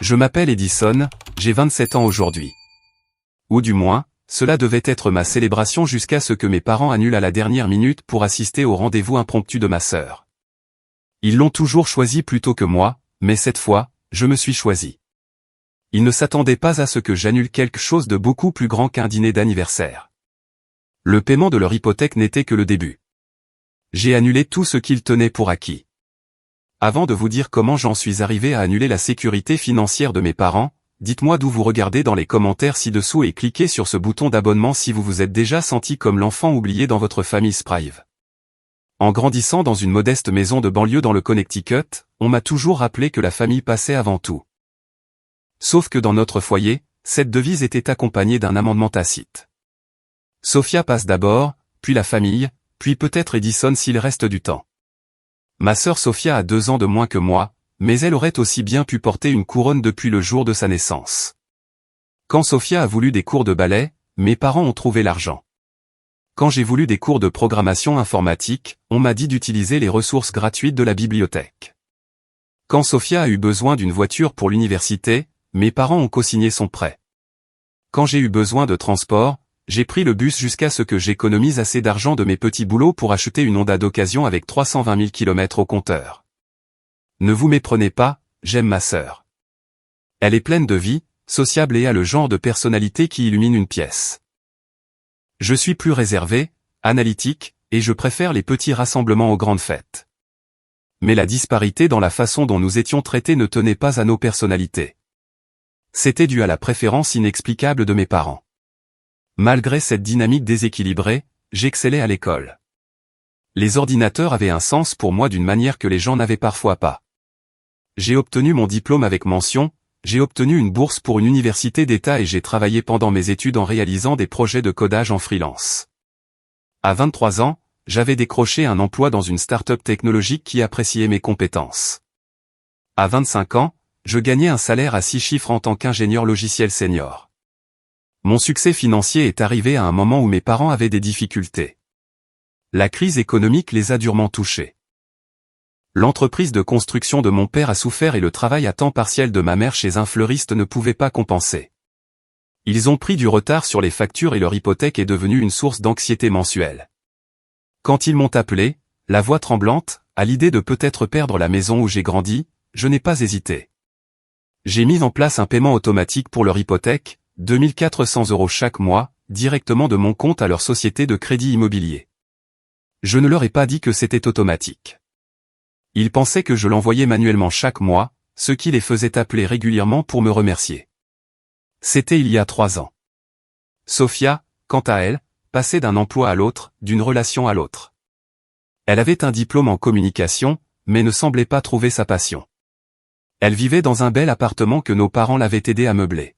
Je m'appelle Edison, j'ai 27 ans aujourd'hui. Ou du moins, cela devait être ma célébration jusqu'à ce que mes parents annulent à la dernière minute pour assister au rendez-vous impromptu de ma sœur. Ils l'ont toujours choisi plutôt que moi, mais cette fois, je me suis choisi. Ils ne s'attendaient pas à ce que j'annule quelque chose de beaucoup plus grand qu'un dîner d'anniversaire. Le paiement de leur hypothèque n'était que le début. J'ai annulé tout ce qu'ils tenaient pour acquis. Avant de vous dire comment j'en suis arrivé à annuler la sécurité financière de mes parents, dites-moi d'où vous regardez dans les commentaires ci-dessous et cliquez sur ce bouton d'abonnement si vous vous êtes déjà senti comme l'enfant oublié dans votre famille Sprive. En grandissant dans une modeste maison de banlieue dans le Connecticut, on m'a toujours rappelé que la famille passait avant tout. Sauf que dans notre foyer, cette devise était accompagnée d'un amendement tacite. Sophia passe d'abord, puis la famille, puis peut-être Edison s'il reste du temps. Ma sœur Sophia a 2 ans de moins que moi, mais elle aurait aussi bien pu porter une couronne depuis le jour de sa naissance. Quand Sophia a voulu des cours de ballet, mes parents ont trouvé l'argent. Quand j'ai voulu des cours de programmation informatique, on m'a dit d'utiliser les ressources gratuites de la bibliothèque. Quand Sophia a eu besoin d'une voiture pour l'université, mes parents ont cosigné son prêt. Quand j'ai eu besoin de transport, j'ai pris le bus jusqu'à ce que j'économise assez d'argent de mes petits boulots pour acheter une Honda d'occasion avec 320 000 km au compteur. Ne vous méprenez pas, j'aime ma sœur. Elle est pleine de vie, sociable et a le genre de personnalité qui illumine une pièce. Je suis plus réservé, analytique, et je préfère les petits rassemblements aux grandes fêtes. Mais la disparité dans la façon dont nous étions traités ne tenait pas à nos personnalités. C'était dû à la préférence inexplicable de mes parents. Malgré cette dynamique déséquilibrée, j'excellais à l'école. Les ordinateurs avaient un sens pour moi d'une manière que les gens n'avaient parfois pas. J'ai obtenu mon diplôme avec mention, j'ai obtenu une bourse pour une université d'État et j'ai travaillé pendant mes études en réalisant des projets de codage en freelance. À 23 ans, j'avais décroché un emploi dans une start-up technologique qui appréciait mes compétences. À 25 ans, je gagnais un salaire à 6 chiffres en tant qu'ingénieur logiciel senior. Mon succès financier est arrivé à un moment où mes parents avaient des difficultés. La crise économique les a durement touchés. L'entreprise de construction de mon père a souffert et le travail à temps partiel de ma mère chez un fleuriste ne pouvait pas compenser. Ils ont pris du retard sur les factures et leur hypothèque est devenue une source d'anxiété mensuelle. Quand ils m'ont appelé, la voix tremblante, à l'idée de peut-être perdre la maison où j'ai grandi, je n'ai pas hésité. J'ai mis en place un paiement automatique pour leur hypothèque, 2 400 € chaque mois, directement de mon compte à leur société de crédit immobilier. Je ne leur ai pas dit que c'était automatique. Ils pensaient que je l'envoyais manuellement chaque mois, ce qui les faisait appeler régulièrement pour me remercier. C'était il y a 3 ans. Sophia, quant à elle, passait d'un emploi à l'autre, d'une relation à l'autre. Elle avait un diplôme en communication, mais ne semblait pas trouver sa passion. Elle vivait dans un bel appartement que nos parents l'avaient aidé à meubler.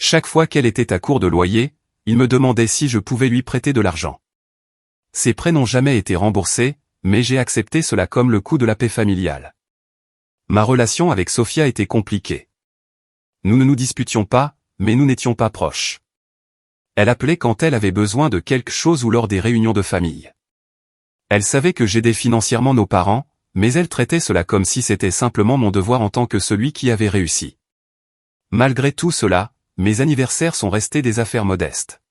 Chaque fois qu'elle était à court de loyer, il me demandait si je pouvais lui prêter de l'argent. Ces prêts n'ont jamais été remboursés, mais j'ai accepté cela comme le coût de la paix familiale. Ma relation avec Sophia était compliquée. Nous ne nous disputions pas, mais nous n'étions pas proches. Elle appelait quand elle avait besoin de quelque chose ou lors des réunions de famille. Elle savait que j'aidais financièrement nos parents, mais elle traitait cela comme si c'était simplement mon devoir en tant que celui qui avait réussi. Malgré tout cela, mes anniversaires sont restés des affaires modestes.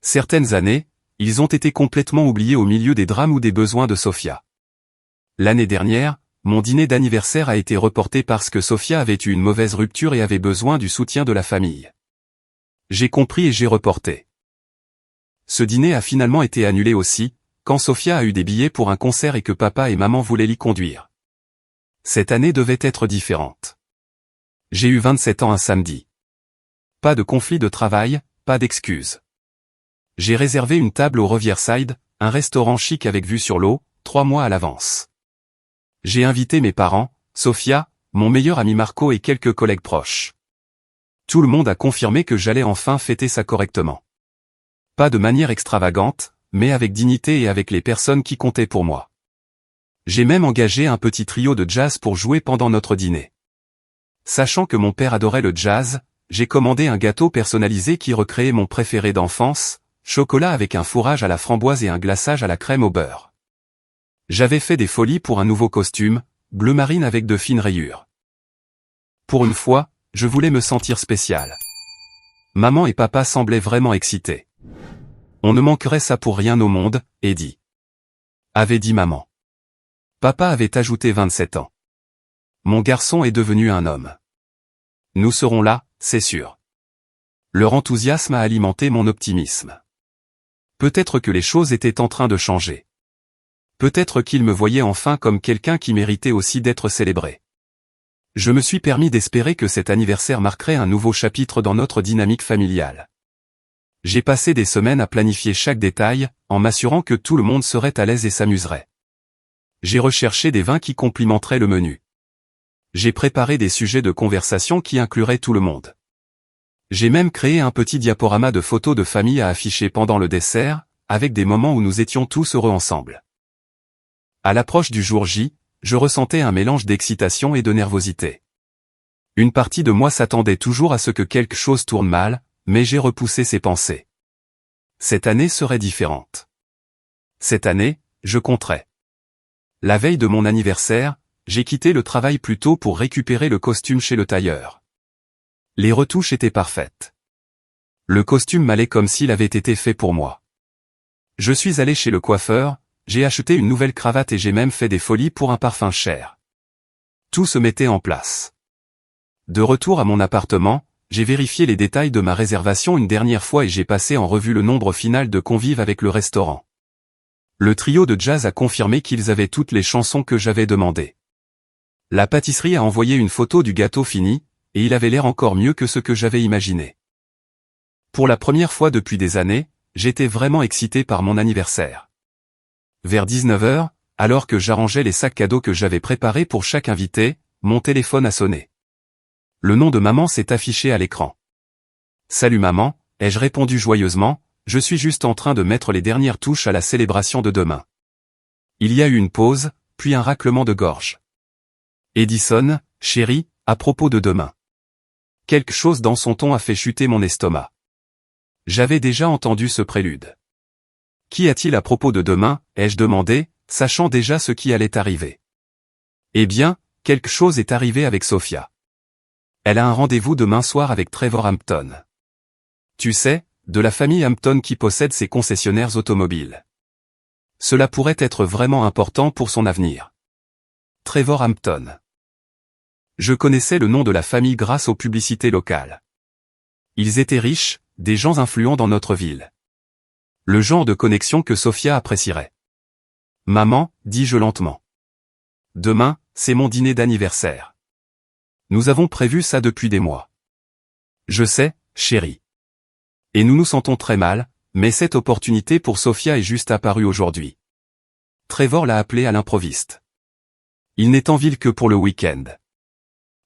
Certaines années, ils ont été complètement oubliés au milieu des drames ou des besoins de Sophia. L'année dernière, mon dîner d'anniversaire a été reporté parce que Sophia avait eu une mauvaise rupture et avait besoin du soutien de la famille. J'ai compris et j'ai reporté. Ce dîner a finalement été annulé aussi, quand Sophia a eu des billets pour un concert et que papa et maman voulaient l'y conduire. Cette année devait être différente. J'ai eu 27 ans un samedi. Pas de conflit de travail, pas d'excuses. J'ai réservé une table au Riverside, un restaurant chic avec vue sur l'eau, 3 mois à l'avance. J'ai invité mes parents, Sophia, mon meilleur ami Marco et quelques collègues proches. Tout le monde a confirmé que j'allais enfin fêter ça correctement. Pas de manière extravagante, mais avec dignité et avec les personnes qui comptaient pour moi. J'ai même engagé un petit trio de jazz pour jouer pendant notre dîner. Sachant que mon père adorait le jazz, j'ai commandé un gâteau personnalisé qui recréait mon préféré d'enfance, chocolat avec un fourrage à la framboise et un glaçage à la crème au beurre. J'avais fait des folies pour un nouveau costume, bleu marine avec de fines rayures. Pour une fois, je voulais me sentir spécial. Maman et papa semblaient vraiment excités. On ne manquerait ça pour rien au monde, Eddie, avait dit maman. Papa avait ajouté 27 ans. Mon garçon est devenu un homme. Nous serons là, c'est sûr. Leur enthousiasme a alimenté mon optimisme. Peut-être que les choses étaient en train de changer. Peut-être qu'ils me voyaient enfin comme quelqu'un qui méritait aussi d'être célébré. Je me suis permis d'espérer que cet anniversaire marquerait un nouveau chapitre dans notre dynamique familiale. J'ai passé des semaines à planifier chaque détail, en m'assurant que tout le monde serait à l'aise et s'amuserait. J'ai recherché des vins qui complimenteraient le menu. J'ai préparé des sujets de conversation qui incluraient tout le monde. J'ai même créé un petit diaporama de photos de famille à afficher pendant le dessert, avec des moments où nous étions tous heureux ensemble. À l'approche du jour J, je ressentais un mélange d'excitation et de nervosité. Une partie de moi s'attendait toujours à ce que quelque chose tourne mal, mais j'ai repoussé ces pensées. Cette année serait différente. Cette année, je compterais. La veille de mon anniversaire, j'ai quitté le travail plus tôt pour récupérer le costume chez le tailleur. Les retouches étaient parfaites. Le costume m'allait comme s'il avait été fait pour moi. Je suis allé chez le coiffeur, j'ai acheté une nouvelle cravate et j'ai même fait des folies pour un parfum cher. Tout se mettait en place. De retour à mon appartement, j'ai vérifié les détails de ma réservation une dernière fois et j'ai passé en revue le nombre final de convives avec le restaurant. Le trio de jazz a confirmé qu'ils avaient toutes les chansons que j'avais demandées. La pâtisserie a envoyé une photo du gâteau fini, et il avait l'air encore mieux que ce que j'avais imaginé. Pour la première fois depuis des années, j'étais vraiment excité par mon anniversaire. Vers 19 h, alors que j'arrangeais les sacs cadeaux que j'avais préparés pour chaque invité, mon téléphone a sonné. Le nom de maman s'est affiché à l'écran. « Salut maman », ai-je répondu joyeusement, je suis juste en train de mettre les dernières touches à la célébration de demain. Il y a eu une pause, puis un raclement de gorge. Edison, chérie, à propos de demain. Quelque chose dans son ton a fait chuter mon estomac. J'avais déjà entendu ce prélude. Qu'y a-t-il à propos de demain, ai-je demandé, sachant déjà ce qui allait arriver. Eh bien, quelque chose est arrivé avec Sophia. Elle a un rendez-vous demain soir avec Trevor Hampton. Tu sais, de la famille Hampton qui possède ses concessionnaires automobiles. Cela pourrait être vraiment important pour son avenir. Trevor Hampton. Je connaissais le nom de la famille grâce aux publicités locales. Ils étaient riches, des gens influents dans notre ville. Le genre de connexion que Sophia apprécierait. Maman, dis-je lentement. Demain, c'est mon dîner d'anniversaire. Nous avons prévu ça depuis des mois. Je sais, chérie. Et nous nous sentons très mal, mais cette opportunité pour Sophia est juste apparue aujourd'hui. Trevor l'a appelé à l'improviste. Il n'est en ville que pour le week-end.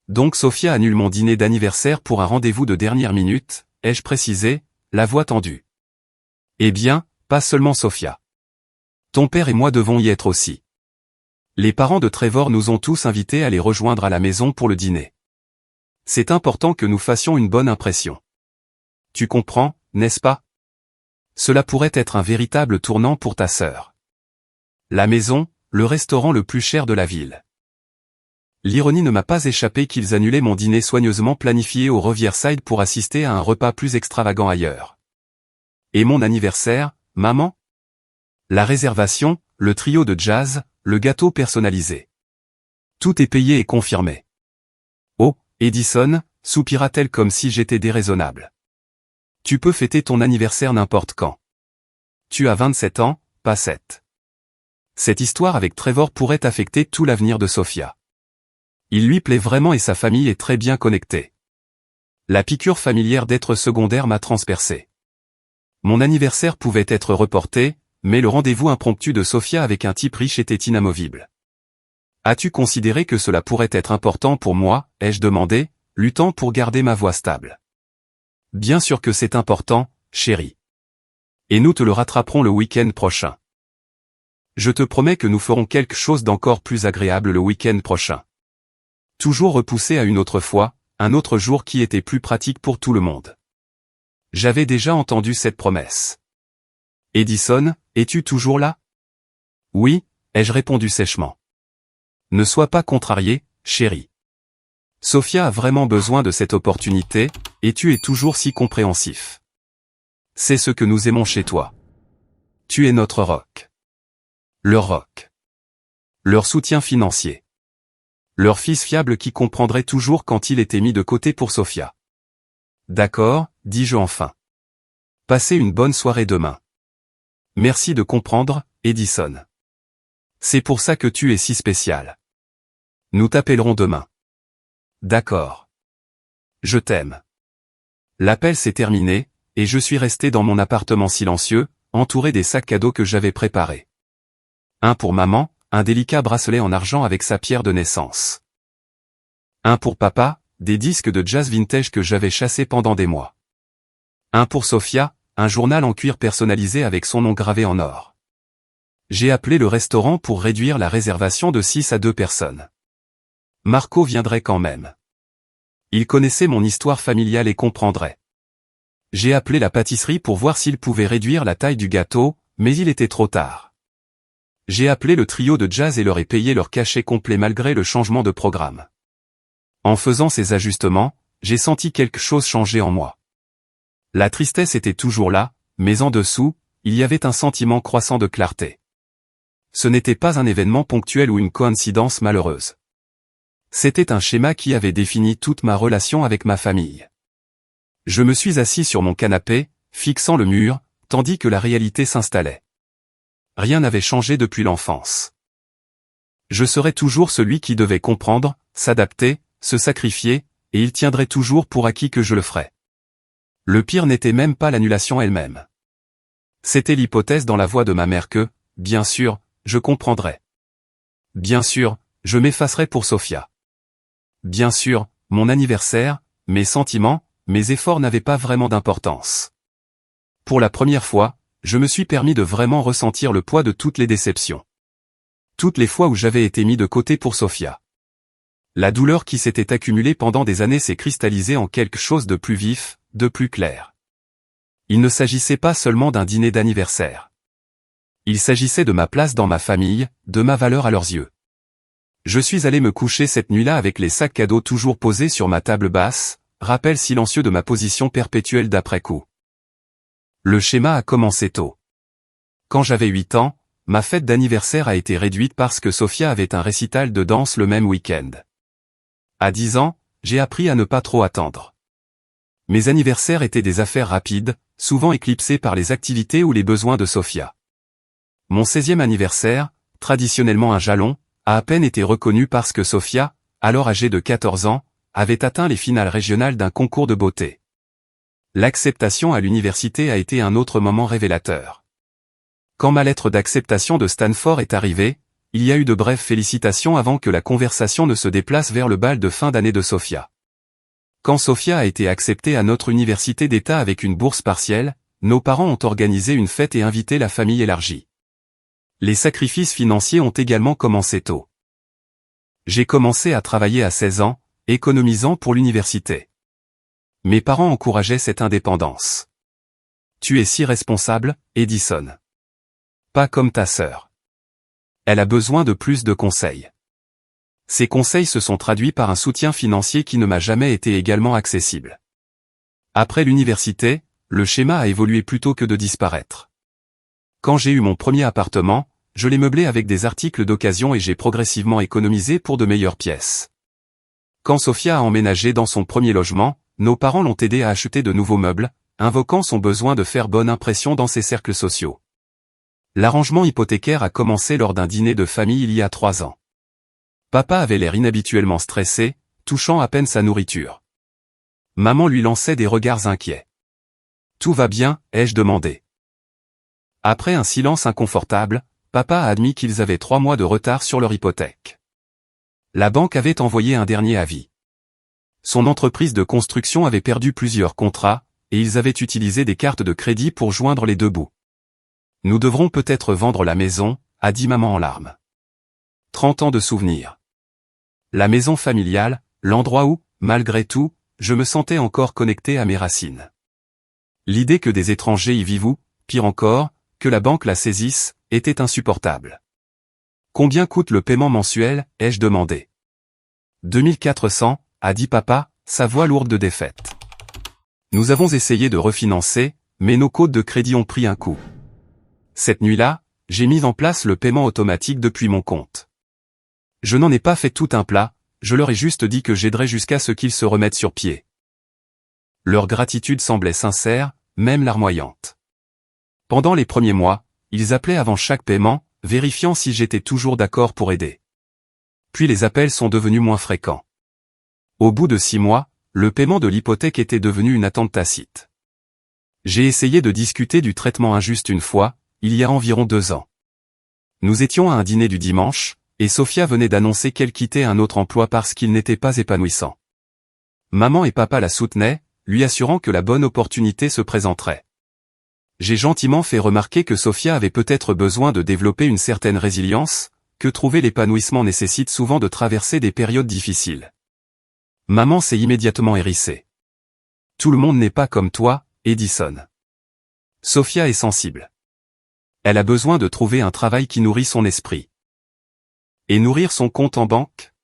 Donc Sophia annule mon dîner d'anniversaire pour un rendez-vous de dernière minute, ai-je précisé, la voix tendue. Eh bien, pas seulement Sophia. Ton père et moi devons y être aussi. Les parents de Trevor nous ont tous invités à les rejoindre à la maison pour le dîner. C'est important que nous fassions une bonne impression. Tu comprends, n'est-ce pas? Cela pourrait être un véritable tournant pour ta sœur. La maison, le restaurant le plus cher de la ville. L'ironie ne m'a pas échappé qu'ils annulaient mon dîner soigneusement planifié au Riverside pour assister à un repas plus extravagant ailleurs. Et mon anniversaire, maman? La réservation, le trio de jazz, le gâteau personnalisé. Tout est payé et confirmé. Oh, Edison, soupira-t-elle comme si j'étais déraisonnable. Tu peux fêter ton anniversaire n'importe quand. Tu as 27 ans, pas 7. Cette histoire avec Trevor pourrait affecter tout l'avenir de Sophia. Il lui plaît vraiment et sa famille est très bien connectée. La piqûre familière d'être secondaire m'a transpercé. Mon anniversaire pouvait être reporté, mais le rendez-vous impromptu de Sophia avec un type riche était inamovible. As-tu considéré que cela pourrait être important pour moi, ai-je demandé, luttant pour garder ma voix stable. Bien sûr que c'est important, chérie. Et nous te le rattraperons le week-end prochain. Je te promets que nous ferons quelque chose d'encore plus agréable le week-end prochain. Toujours repoussé à une autre fois, un autre jour qui était plus pratique pour tout le monde. J'avais déjà entendu cette promesse. Edison, es-tu toujours là? Oui, ai-je répondu sèchement. Ne sois pas contrarié, chérie. Sophia a vraiment besoin de cette opportunité, et tu es toujours si compréhensif. C'est ce que nous aimons chez toi. Tu es notre rock. Leur rock. Leur soutien financier. Leur fils fiable qui comprendrait toujours quand il était mis de côté pour Sophia. D'accord, dis-je enfin. Passez une bonne soirée demain. Merci de comprendre, Edison. C'est pour ça que tu es si spécial. Nous t'appellerons demain. D'accord. Je t'aime. L'appel s'est terminé, et je suis resté dans mon appartement silencieux, entouré des sacs cadeaux que j'avais préparés. Un pour maman, un délicat bracelet en argent avec sa pierre de naissance. Un pour papa, des disques de jazz vintage que j'avais chassés pendant des mois. Un pour Sophia, un journal en cuir personnalisé avec son nom gravé en or. J'ai appelé le restaurant pour réduire la réservation de 6 à 2 personnes. Marco viendrait quand même. Il connaissait mon histoire familiale et comprendrait. J'ai appelé la pâtisserie pour voir s'il pouvait réduire la taille du gâteau, mais il était trop tard. J'ai appelé le trio de jazz et leur ai payé leur cachet complet malgré le changement de programme. En faisant ces ajustements, j'ai senti quelque chose changer en moi. La tristesse était toujours là, mais en dessous, il y avait un sentiment croissant de clarté. Ce n'était pas un événement ponctuel ou une coïncidence malheureuse. C'était un schéma qui avait défini toute ma relation avec ma famille. Je me suis assis sur mon canapé, fixant le mur, tandis que la réalité s'installait. Rien n'avait changé depuis l'enfance. Je serais toujours celui qui devait comprendre, s'adapter, se sacrifier, et il tiendrait toujours pour acquis que je le ferais. Le pire n'était même pas l'annulation elle-même. C'était l'hypothèse dans la voix de ma mère que, bien sûr, je comprendrais. Bien sûr, je m'effacerais pour Sophia. Bien sûr, mon anniversaire, mes sentiments, mes efforts n'avaient pas vraiment d'importance. Pour la première fois, je me suis permis de vraiment ressentir le poids de toutes les déceptions. Toutes les fois où j'avais été mis de côté pour Sophia. La douleur qui s'était accumulée pendant des années s'est cristallisée en quelque chose de plus vif, de plus clair. Il ne s'agissait pas seulement d'un dîner d'anniversaire. Il s'agissait de ma place dans ma famille, de ma valeur à leurs yeux. Je suis allé me coucher cette nuit-là avec les sacs cadeaux toujours posés sur ma table basse, rappel silencieux de ma position perpétuelle d'après-coup. Le schéma a commencé tôt. Quand j'avais 8 ans, ma fête d'anniversaire a été réduite parce que Sophia avait un récital de danse le même week-end. À 10 ans, j'ai appris à ne pas trop attendre. Mes anniversaires étaient des affaires rapides, souvent éclipsées par les activités ou les besoins de Sophia. Mon 16e anniversaire, traditionnellement un jalon, a à peine été reconnu parce que Sophia, alors âgée de 14 ans, avait atteint les finales régionales d'un concours de beauté. L'acceptation à l'université a été un autre moment révélateur. Quand ma lettre d'acceptation de Stanford est arrivée, il y a eu de brèves félicitations avant que la conversation ne se déplace vers le bal de fin d'année de Sophia. Quand Sophia a été acceptée à notre université d'État avec une bourse partielle, nos parents ont organisé une fête et invité la famille élargie. Les sacrifices financiers ont également commencé tôt. J'ai commencé à travailler à 16 ans, économisant pour l'université. Mes parents encourageaient cette indépendance. Tu es si responsable, Edison. Pas comme ta sœur. Elle a besoin de plus de conseils. Ces conseils se sont traduits par un soutien financier qui ne m'a jamais été également accessible. Après l'université, le schéma a évolué plutôt que de disparaître. Quand j'ai eu mon premier appartement, je l'ai meublé avec des articles d'occasion et j'ai progressivement économisé pour de meilleures pièces. Quand Sophia a emménagé dans son premier logement, nos parents l'ont aidé à acheter de nouveaux meubles, invoquant son besoin de faire bonne impression dans ses cercles sociaux. L'arrangement hypothécaire a commencé lors d'un dîner de famille il y a 3 ans. Papa avait l'air inhabituellement stressé, touchant à peine sa nourriture. Maman lui lançait des regards inquiets. « Tout va bien ?» ai-je demandé. Après un silence inconfortable, papa a admis qu'ils avaient 3 mois de retard sur leur hypothèque. La banque avait envoyé un dernier avis. Son entreprise de construction avait perdu plusieurs contrats, et ils avaient utilisé des cartes de crédit pour joindre les deux bouts. Nous devrons peut-être vendre la maison, a dit maman en larmes. 30 ans de souvenirs. La maison familiale, l'endroit où, malgré tout, je me sentais encore connecté à mes racines. L'idée que des étrangers y vivent ou, pire encore, que la banque la saisisse, était insupportable. Combien coûte le paiement mensuel, ai-je demandé. 2400, a dit papa, sa voix lourde de défaite. Nous avons essayé de refinancer, mais nos codes de crédit ont pris un coup. Cette nuit-là, j'ai mis en place le paiement automatique depuis mon compte. Je n'en ai pas fait tout un plat, je leur ai juste dit que j'aiderais jusqu'à ce qu'ils se remettent sur pied. Leur gratitude semblait sincère, même larmoyante. Pendant les premiers mois, ils appelaient avant chaque paiement, vérifiant si j'étais toujours d'accord pour aider. Puis les appels sont devenus moins fréquents. Au bout de 6 mois, le paiement de l'hypothèque était devenu une attente tacite. J'ai essayé de discuter du traitement injuste une fois, il y a environ 2 ans. Nous étions à un dîner du dimanche, et Sophia venait d'annoncer qu'elle quittait un autre emploi parce qu'il n'était pas épanouissant. Maman et papa la soutenaient, lui assurant que la bonne opportunité se présenterait. J'ai gentiment fait remarquer que Sophia avait peut-être besoin de développer une certaine résilience, que trouver l'épanouissement nécessite souvent de traverser des périodes difficiles. Maman s'est immédiatement hérissée. Tout le monde n'est pas comme toi, Edison. Sophia est sensible. Elle a besoin de trouver un travail qui nourrit son esprit. Et nourrir son compte en banque?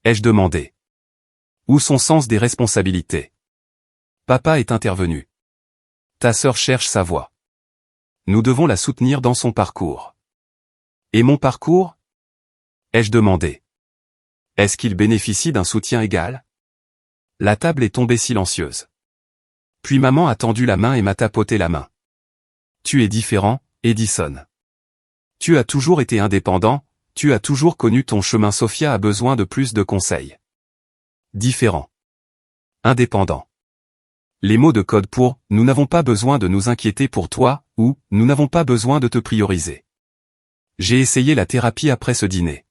Ai-je demandé. Où son sens des responsabilités? Papa est intervenu. Ta sœur cherche sa voie. Nous devons la soutenir dans son parcours. Et mon parcours? Ai-je demandé. Est-ce qu'il bénéficie d'un soutien égal? La table est tombée silencieuse. Puis maman a tendu la main et m'a tapoté la main. Tu es différent, Edison. Tu as toujours été indépendant, tu as toujours connu ton chemin. Sophia a besoin de plus de conseils. Différent. Indépendant. Les mots de code pour « nous n'avons pas besoin de nous inquiéter pour toi » ou « nous n'avons pas besoin de te prioriser ». J'ai essayé la thérapie après ce dîner.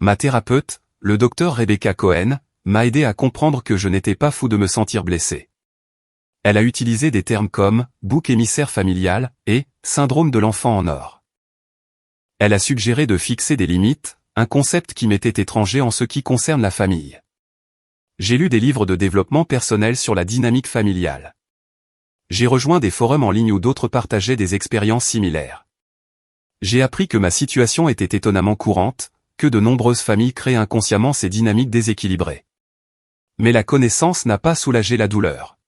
Ma thérapeute, le docteur Rebecca Cohen, m'a aidé à comprendre que je n'étais pas fou de me sentir blessé. Elle a utilisé des termes comme « bouc émissaire familial » et « syndrome de l'enfant en or ». Elle a suggéré de fixer des limites, un concept qui m'était étranger en ce qui concerne la famille. J'ai lu des livres de développement personnel sur la dynamique familiale. J'ai rejoint des forums en ligne où d'autres partageaient des expériences similaires. J'ai appris que ma situation était étonnamment courante, que de nombreuses familles créent inconsciemment ces dynamiques déséquilibrées. Mais la connaissance n'a pas soulagé la douleur.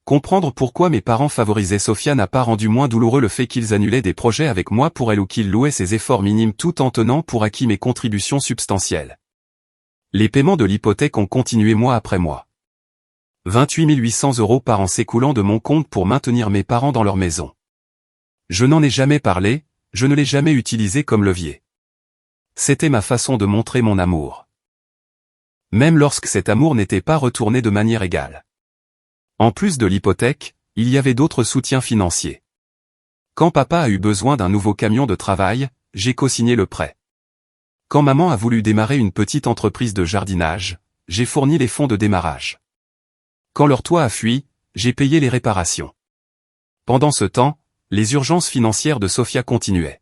Comprendre pourquoi mes parents favorisaient Sophia n'a pas rendu moins douloureux le fait qu'ils annulaient des projets avec moi pour elle ou qu'ils louaient ses efforts minimes tout en tenant pour acquis mes contributions substantielles. Les paiements de l'hypothèque ont continué mois après mois. 28 800 € par an s'écoulant de mon compte pour maintenir mes parents dans leur maison. Je n'en ai jamais parlé, je ne l'ai jamais utilisé comme levier. C'était ma façon de montrer mon amour. Même lorsque cet amour n'était pas retourné de manière égale. En plus de l'hypothèque, il y avait d'autres soutiens financiers. Quand papa a eu besoin d'un nouveau camion de travail, j'ai co-signé le prêt. Quand maman a voulu démarrer une petite entreprise de jardinage, j'ai fourni les fonds de démarrage. Quand leur toit a fui, j'ai payé les réparations. Pendant ce temps, les urgences financières de Sophia continuaient.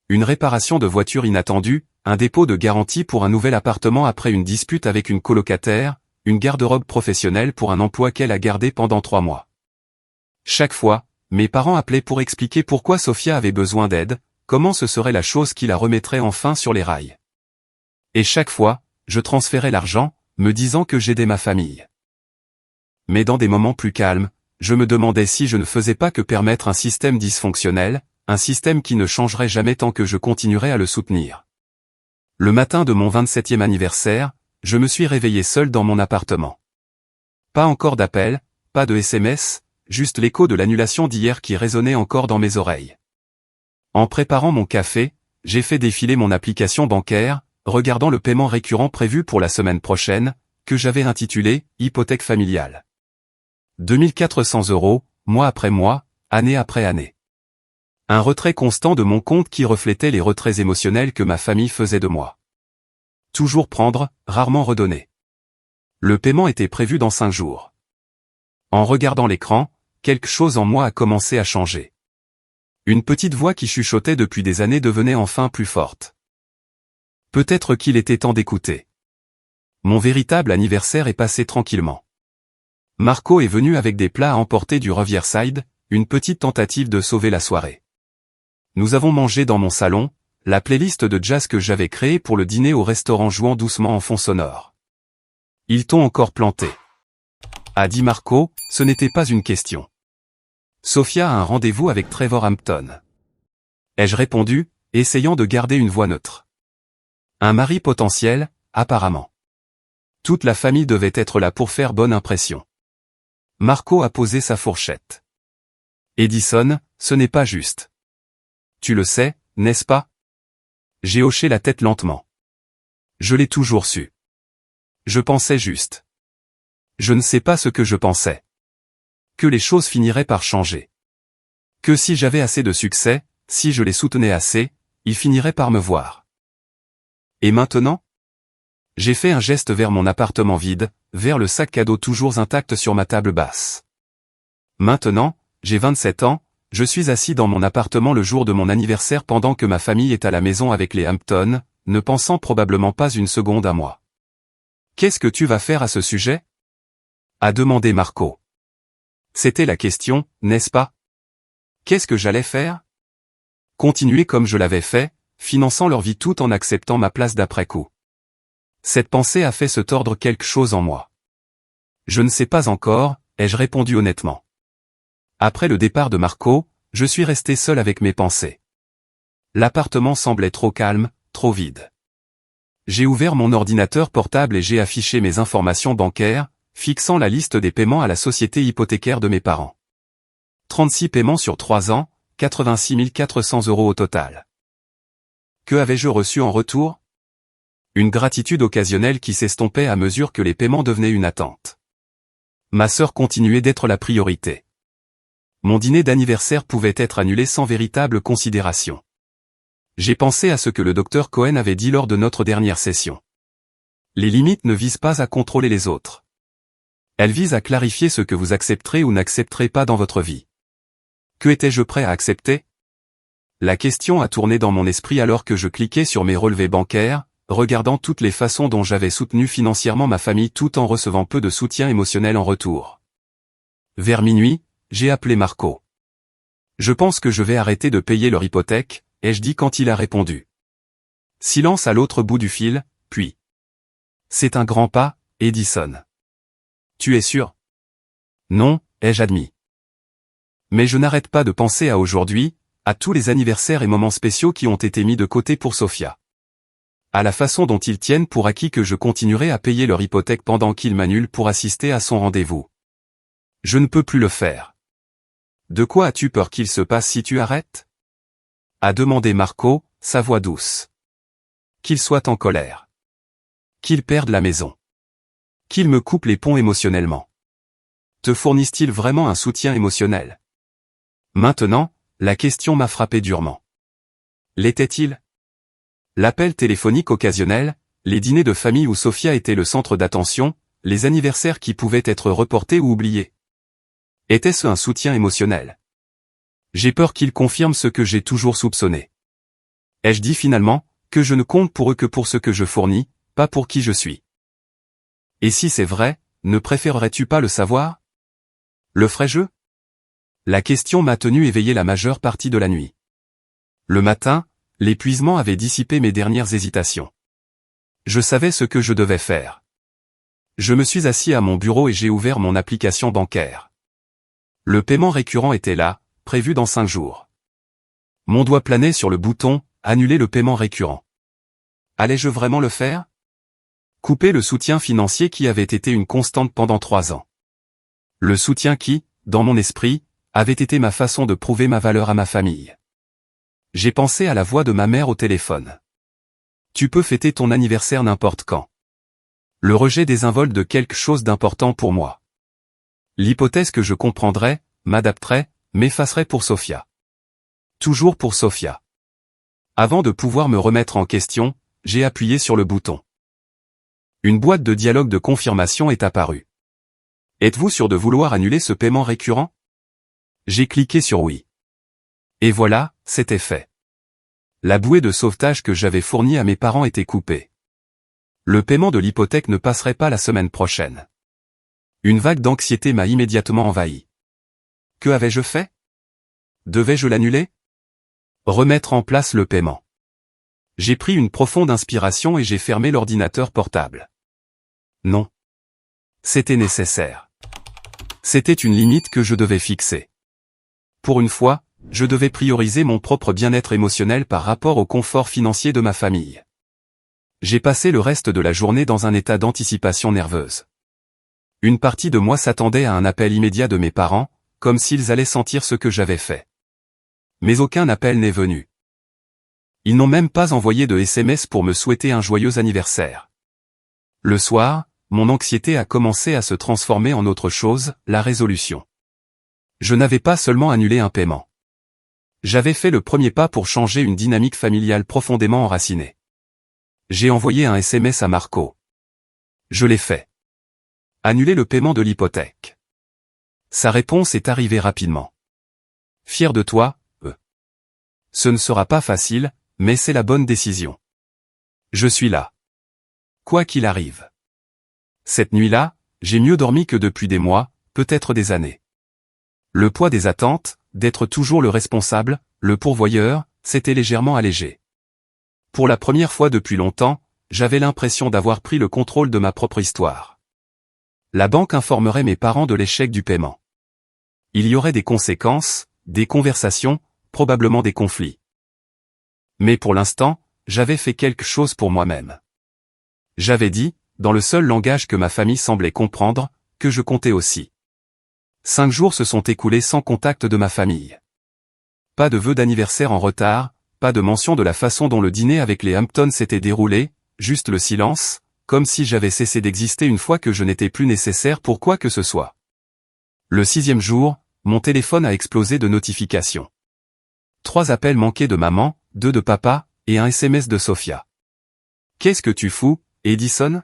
Une réparation de voiture inattendue, un dépôt de garantie pour un nouvel appartement après une dispute avec une colocataire, une garde-robe professionnelle pour un emploi qu'elle a gardé pendant 3 mois. Chaque fois, mes parents appelaient pour expliquer pourquoi Sophia avait besoin d'aide, comment ce serait la chose qui la remettrait enfin sur les rails. Et chaque fois, je transférais l'argent, me disant que j'aidais ma famille. Mais dans des moments plus calmes, je me demandais si je ne faisais pas que permettre un système dysfonctionnel, un système qui ne changerait jamais tant que je continuerais à le soutenir. Le matin de mon 27e anniversaire, je me suis réveillé seul dans mon appartement. Pas encore d'appel, pas de SMS, juste l'écho de l'annulation d'hier qui résonnait encore dans mes oreilles. En préparant mon café, j'ai fait défiler mon application bancaire, regardant le paiement récurrent prévu pour la semaine prochaine, que j'avais intitulé « Hypothèque familiale ». 2400 €, mois après mois, année après année. Un retrait constant de mon compte qui reflétait les retraits émotionnels que ma famille faisait de moi. Toujours prendre, rarement redonner. Le paiement était prévu dans 5 jours. En regardant l'écran, quelque chose en moi a commencé à changer. Une petite voix qui chuchotait depuis des années devenait enfin plus forte. Peut-être qu'il était temps d'écouter. Mon véritable anniversaire est passé tranquillement. Marco est venu avec des plats à emporter du Riverside, une petite tentative de sauver la soirée. Nous avons mangé dans mon salon, la playlist de jazz que j'avais créée pour le dîner au restaurant jouant doucement en fond sonore. Ils t'ont encore planté. A dit Marco, ce n'était pas une question. Sophia a un rendez-vous avec Trevor Hampton. Ai-je répondu, essayant de garder une voix neutre. Un mari potentiel, apparemment. Toute la famille devait être là pour faire bonne impression. Marco a posé sa fourchette. Edison, ce n'est pas juste. Tu le sais, n'est-ce pas? J'ai hoché la tête lentement. Je l'ai toujours su. Je pensais juste. Je ne sais pas ce que je pensais. Que les choses finiraient par changer. Que si j'avais assez de succès, si je les soutenais assez, ils finiraient par me voir. Et maintenant? J'ai fait un geste vers mon appartement vide, vers le sac cadeau toujours intact sur ma table basse. Maintenant, j'ai 27 ans, je suis assis dans mon appartement le jour de mon anniversaire pendant que ma famille est à la maison avec les Hampton, ne pensant probablement pas une seconde à moi. Qu'est-ce que tu vas faire à ce sujet? A demandé Marco. C'était la question, n'est-ce pas? Qu'est-ce que j'allais faire? Continuer comme je l'avais fait, finançant leur vie tout en acceptant ma place d'après-coup. Cette pensée a fait se tordre quelque chose en moi. Je ne sais pas encore, ai-je répondu honnêtement. Après le départ de Marco, je suis resté seul avec mes pensées. L'appartement semblait trop calme, trop vide. J'ai ouvert mon ordinateur portable et j'ai affiché mes informations bancaires, fixant la liste des paiements à la société hypothécaire de mes parents. 36 paiements sur 3 ans, 86 400 € au total. Que avais-je reçu en retour? Une gratitude occasionnelle qui s'estompait à mesure que les paiements devenaient une attente. Ma sœur continuait d'être la priorité. Mon dîner d'anniversaire pouvait être annulé sans véritable considération. J'ai pensé à ce que le docteur Cohen avait dit lors de notre dernière session. Les limites ne visent pas à contrôler les autres. Elles visent à clarifier ce que vous accepterez ou n'accepterez pas dans votre vie. Que étais-je prêt à accepter? La question a tourné dans mon esprit alors que je cliquais sur mes relevés bancaires, regardant toutes les façons dont j'avais soutenu financièrement ma famille tout en recevant peu de soutien émotionnel en retour. Vers minuit, j'ai appelé Marco. Je pense que je vais arrêter de payer leur hypothèque, ai-je dit quand il a répondu. Silence à l'autre bout du fil, puis. C'est un grand pas, Edison. Tu es sûr? Non, ai-je admis. Mais je n'arrête pas de penser à aujourd'hui, à tous les anniversaires et moments spéciaux qui ont été mis de côté pour Sophia. À la façon dont ils tiennent pour acquis que je continuerai à payer leur hypothèque pendant qu'ils m'annulent pour assister à son rendez-vous. Je ne peux plus le faire. De quoi as-tu peur qu'il se passe si tu arrêtes? A demandé Marco, sa voix douce. Qu'il soit en colère. Qu'il perde la maison. Qu'il me coupe les ponts émotionnellement. Te fournissent-ils vraiment un soutien émotionnel? Maintenant, la question m'a frappé durement. L'était-il? L'appel téléphonique occasionnel, les dîners de famille où Sophia était le centre d'attention, les anniversaires qui pouvaient être reportés ou oubliés. Était-ce un soutien émotionnel? J'ai peur qu'il confirme ce que j'ai toujours soupçonné. Ai-je dit finalement, que je ne compte pour eux que pour ce que je fournis, pas pour qui je suis? Et si c'est vrai, ne préférerais-tu pas le savoir? Le ferais-je? La question m'a tenu éveillé la majeure partie de la nuit. Le matin, l'épuisement avait dissipé mes dernières hésitations. Je savais ce que je devais faire. Je me suis assis à mon bureau et j'ai ouvert mon application bancaire. Le paiement récurrent était là, prévu dans 5 jours. Mon doigt planait sur le bouton « Annuler le paiement récurrent ». Allais-je vraiment le faire? Couper le soutien financier qui avait été une constante pendant 3 ans. Le soutien qui, dans mon esprit, avait été ma façon de prouver ma valeur à ma famille. J'ai pensé à la voix de ma mère au téléphone. Tu peux fêter ton anniversaire n'importe quand. Le rejet désinvolte de quelque chose d'important pour moi. L'hypothèse que je comprendrais, m'adapterais, m'effacerait pour Sophia. Toujours pour Sophia. Avant de pouvoir me remettre en question, j'ai appuyé sur le bouton. Une boîte de dialogue de confirmation est apparue. Êtes-vous sûr de vouloir annuler ce paiement récurrent? J'ai cliqué sur oui. Et voilà, c'était fait. La bouée de sauvetage que j'avais fournie à mes parents était coupée. Le paiement de l'hypothèque ne passerait pas la semaine prochaine. Une vague d'anxiété m'a immédiatement envahi. Que avais-je fait? Devais-je l'annuler? Remettre en place le paiement. J'ai pris une profonde inspiration et j'ai fermé l'ordinateur portable. Non. C'était nécessaire. C'était une limite que je devais fixer. Pour une fois, je devais prioriser mon propre bien-être émotionnel par rapport au confort financier de ma famille. J'ai passé le reste de la journée dans un état d'anticipation nerveuse. Une partie de moi s'attendait à un appel immédiat de mes parents, comme s'ils allaient sentir ce que j'avais fait. Mais aucun appel n'est venu. Ils n'ont même pas envoyé de SMS pour me souhaiter un joyeux anniversaire. Le soir, mon anxiété a commencé à se transformer en autre chose, la résolution. Je n'avais pas seulement annulé un paiement. J'avais fait le premier pas pour changer une dynamique familiale profondément enracinée. J'ai envoyé un SMS à Marco. Je l'ai fait. Annuler le paiement de l'hypothèque. Sa réponse est arrivée rapidement. Fier de toi, Ce ne sera pas facile, mais c'est la bonne décision. Je suis là. Quoi qu'il arrive. Cette nuit-là, j'ai mieux dormi que depuis des mois, peut-être des années. Le poids des attentes, d'être toujours le responsable, le pourvoyeur, s'était légèrement allégé. Pour la première fois depuis longtemps, j'avais l'impression d'avoir pris le contrôle de ma propre histoire. La banque informerait mes parents de l'échec du paiement. Il y aurait des conséquences, des conversations, probablement des conflits. Mais pour l'instant, j'avais fait quelque chose pour moi-même. J'avais dit, dans le seul langage que ma famille semblait comprendre, que je comptais aussi. 5 jours se sont écoulés sans contact de ma famille. Pas de vœux d'anniversaire en retard, pas de mention de la façon dont le dîner avec les Hampton s'était déroulé, juste le silence, comme si j'avais cessé d'exister une fois que je n'étais plus nécessaire pour quoi que ce soit. Le 6e jour, mon téléphone a explosé de notifications. 3 appels manqués de maman, 2 de papa, et un SMS de Sophia. Qu'est-ce que tu fous, Edison?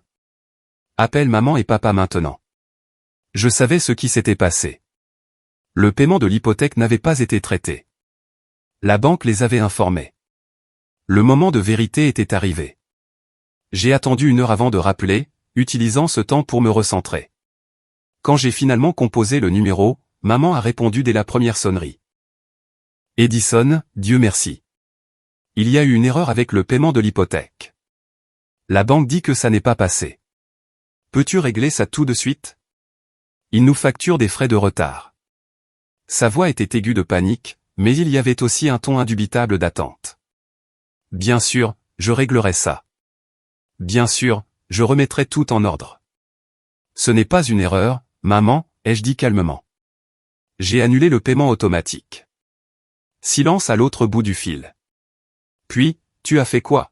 Appelle maman et papa maintenant. Je savais ce qui s'était passé. Le paiement de l'hypothèque n'avait pas été traité. La banque les avait informés. Le moment de vérité était arrivé. J'ai attendu 1 heure avant de rappeler, utilisant ce temps pour me recentrer. Quand j'ai finalement composé le numéro, maman a répondu dès la première sonnerie. Edison, Dieu merci. Il y a eu une erreur avec le paiement de l'hypothèque. La banque dit que ça n'est pas passé. Peux-tu régler ça tout de suite? Il nous facture des frais de retard. Sa voix était aiguë de panique, mais il y avait aussi un ton indubitable d'attente. Bien sûr, je réglerai ça. Bien sûr, je remettrai tout en ordre. Ce n'est pas une erreur, maman, ai-je dit calmement. J'ai annulé le paiement automatique. Silence à l'autre bout du fil. Puis, tu as fait quoi?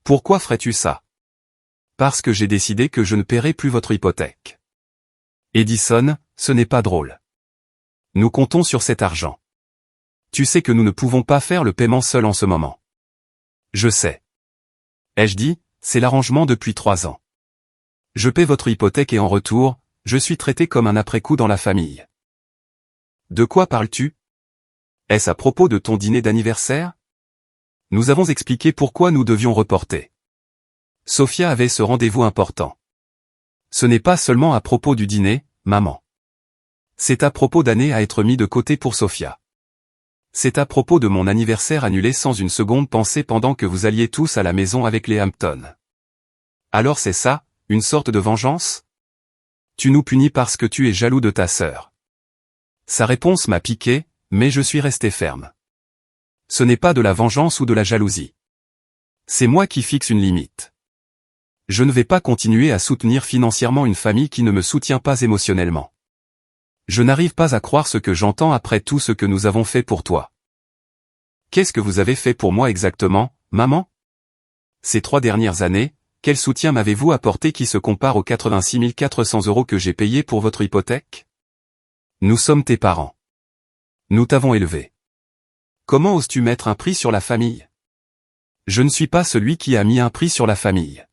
Pourquoi ferais-tu ça? Parce que j'ai décidé que je ne paierai plus votre hypothèque. Edison, ce n'est pas drôle. Nous comptons sur cet argent. Tu sais que nous ne pouvons pas faire le paiement seul en ce moment. Je sais. Ai-je dit, c'est l'arrangement depuis 3 ans. Je paie votre hypothèque et en retour, je suis traité comme un après-coup dans la famille. De quoi parles-tu? Est-ce à propos de ton dîner d'anniversaire? Nous avons expliqué pourquoi nous devions reporter. Sophia avait ce rendez-vous important. Ce n'est pas seulement à propos du dîner, maman. C'est à propos d'années à être mis de côté pour Sophia. C'est à propos de mon anniversaire annulé sans une seconde pensée pendant que vous alliez tous à la maison avec les Hampton. Alors c'est ça, une sorte de vengeance? Tu nous punis parce que tu es jaloux de ta sœur. Sa réponse m'a piqué, mais je suis resté ferme. Ce n'est pas de la vengeance ou de la jalousie. C'est moi qui fixe une limite. Je ne vais pas continuer à soutenir financièrement une famille qui ne me soutient pas émotionnellement. Je n'arrive pas à croire ce que j'entends après tout ce que nous avons fait pour toi. Qu'est-ce que vous avez fait pour moi exactement, maman? Ces 3 dernières années, quel soutien m'avez-vous apporté qui se compare aux 86 400 € que j'ai payés pour votre hypothèque? Nous sommes tes parents. Nous t'avons élevé. Comment oses-tu mettre un prix sur la famille? Je ne suis pas celui qui a mis un prix sur la famille.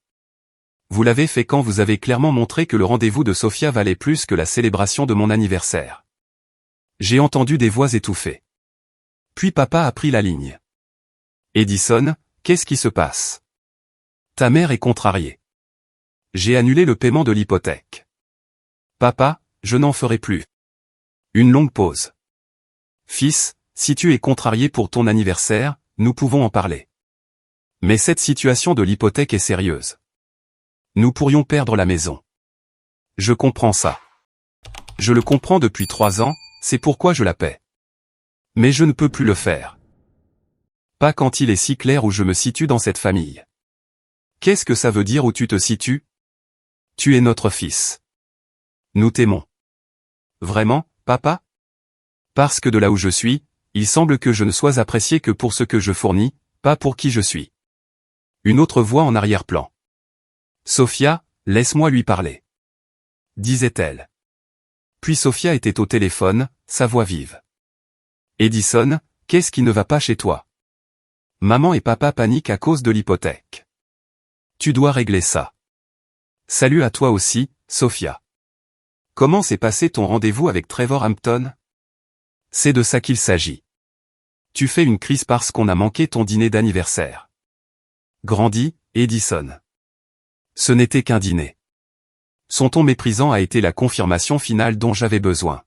Vous l'avez fait quand vous avez clairement montré que le rendez-vous de Sophia valait plus que la célébration de mon anniversaire. J'ai entendu des voix étouffées. Puis papa a pris la ligne. Edison, qu'est-ce qui se passe? Ta mère est contrariée. J'ai annulé le paiement de l'hypothèque. Papa, je n'en ferai plus. Une longue pause. Fils, si tu es contrarié pour ton anniversaire, nous pouvons en parler. Mais cette situation de l'hypothèque est sérieuse. Nous pourrions perdre la maison. Je comprends ça. Je le comprends depuis 3 ans, c'est pourquoi je la paie. Mais je ne peux plus le faire. Pas quand il est si clair où je me situe dans cette famille. Qu'est-ce que ça veut dire où tu te situes? Tu es notre fils. Nous t'aimons. Vraiment, papa? Parce que de là où je suis, il semble que je ne sois apprécié que pour ce que je fournis, pas pour qui je suis. Une autre voix en arrière-plan. Sophia, laisse-moi lui parler. Disait-elle. Puis Sophia était au téléphone, sa voix vive. Edison, qu'est-ce qui ne va pas chez toi? Maman et papa paniquent à cause de l'hypothèque. Tu dois régler ça. Salut à toi aussi, Sophia. Comment s'est passé ton rendez-vous avec Trevor Hampton? C'est de ça qu'il s'agit. Tu fais une crise parce qu'on a manqué ton dîner d'anniversaire. Grandi, Edison. Ce n'était qu'un dîner. Son ton méprisant a été la confirmation finale dont j'avais besoin.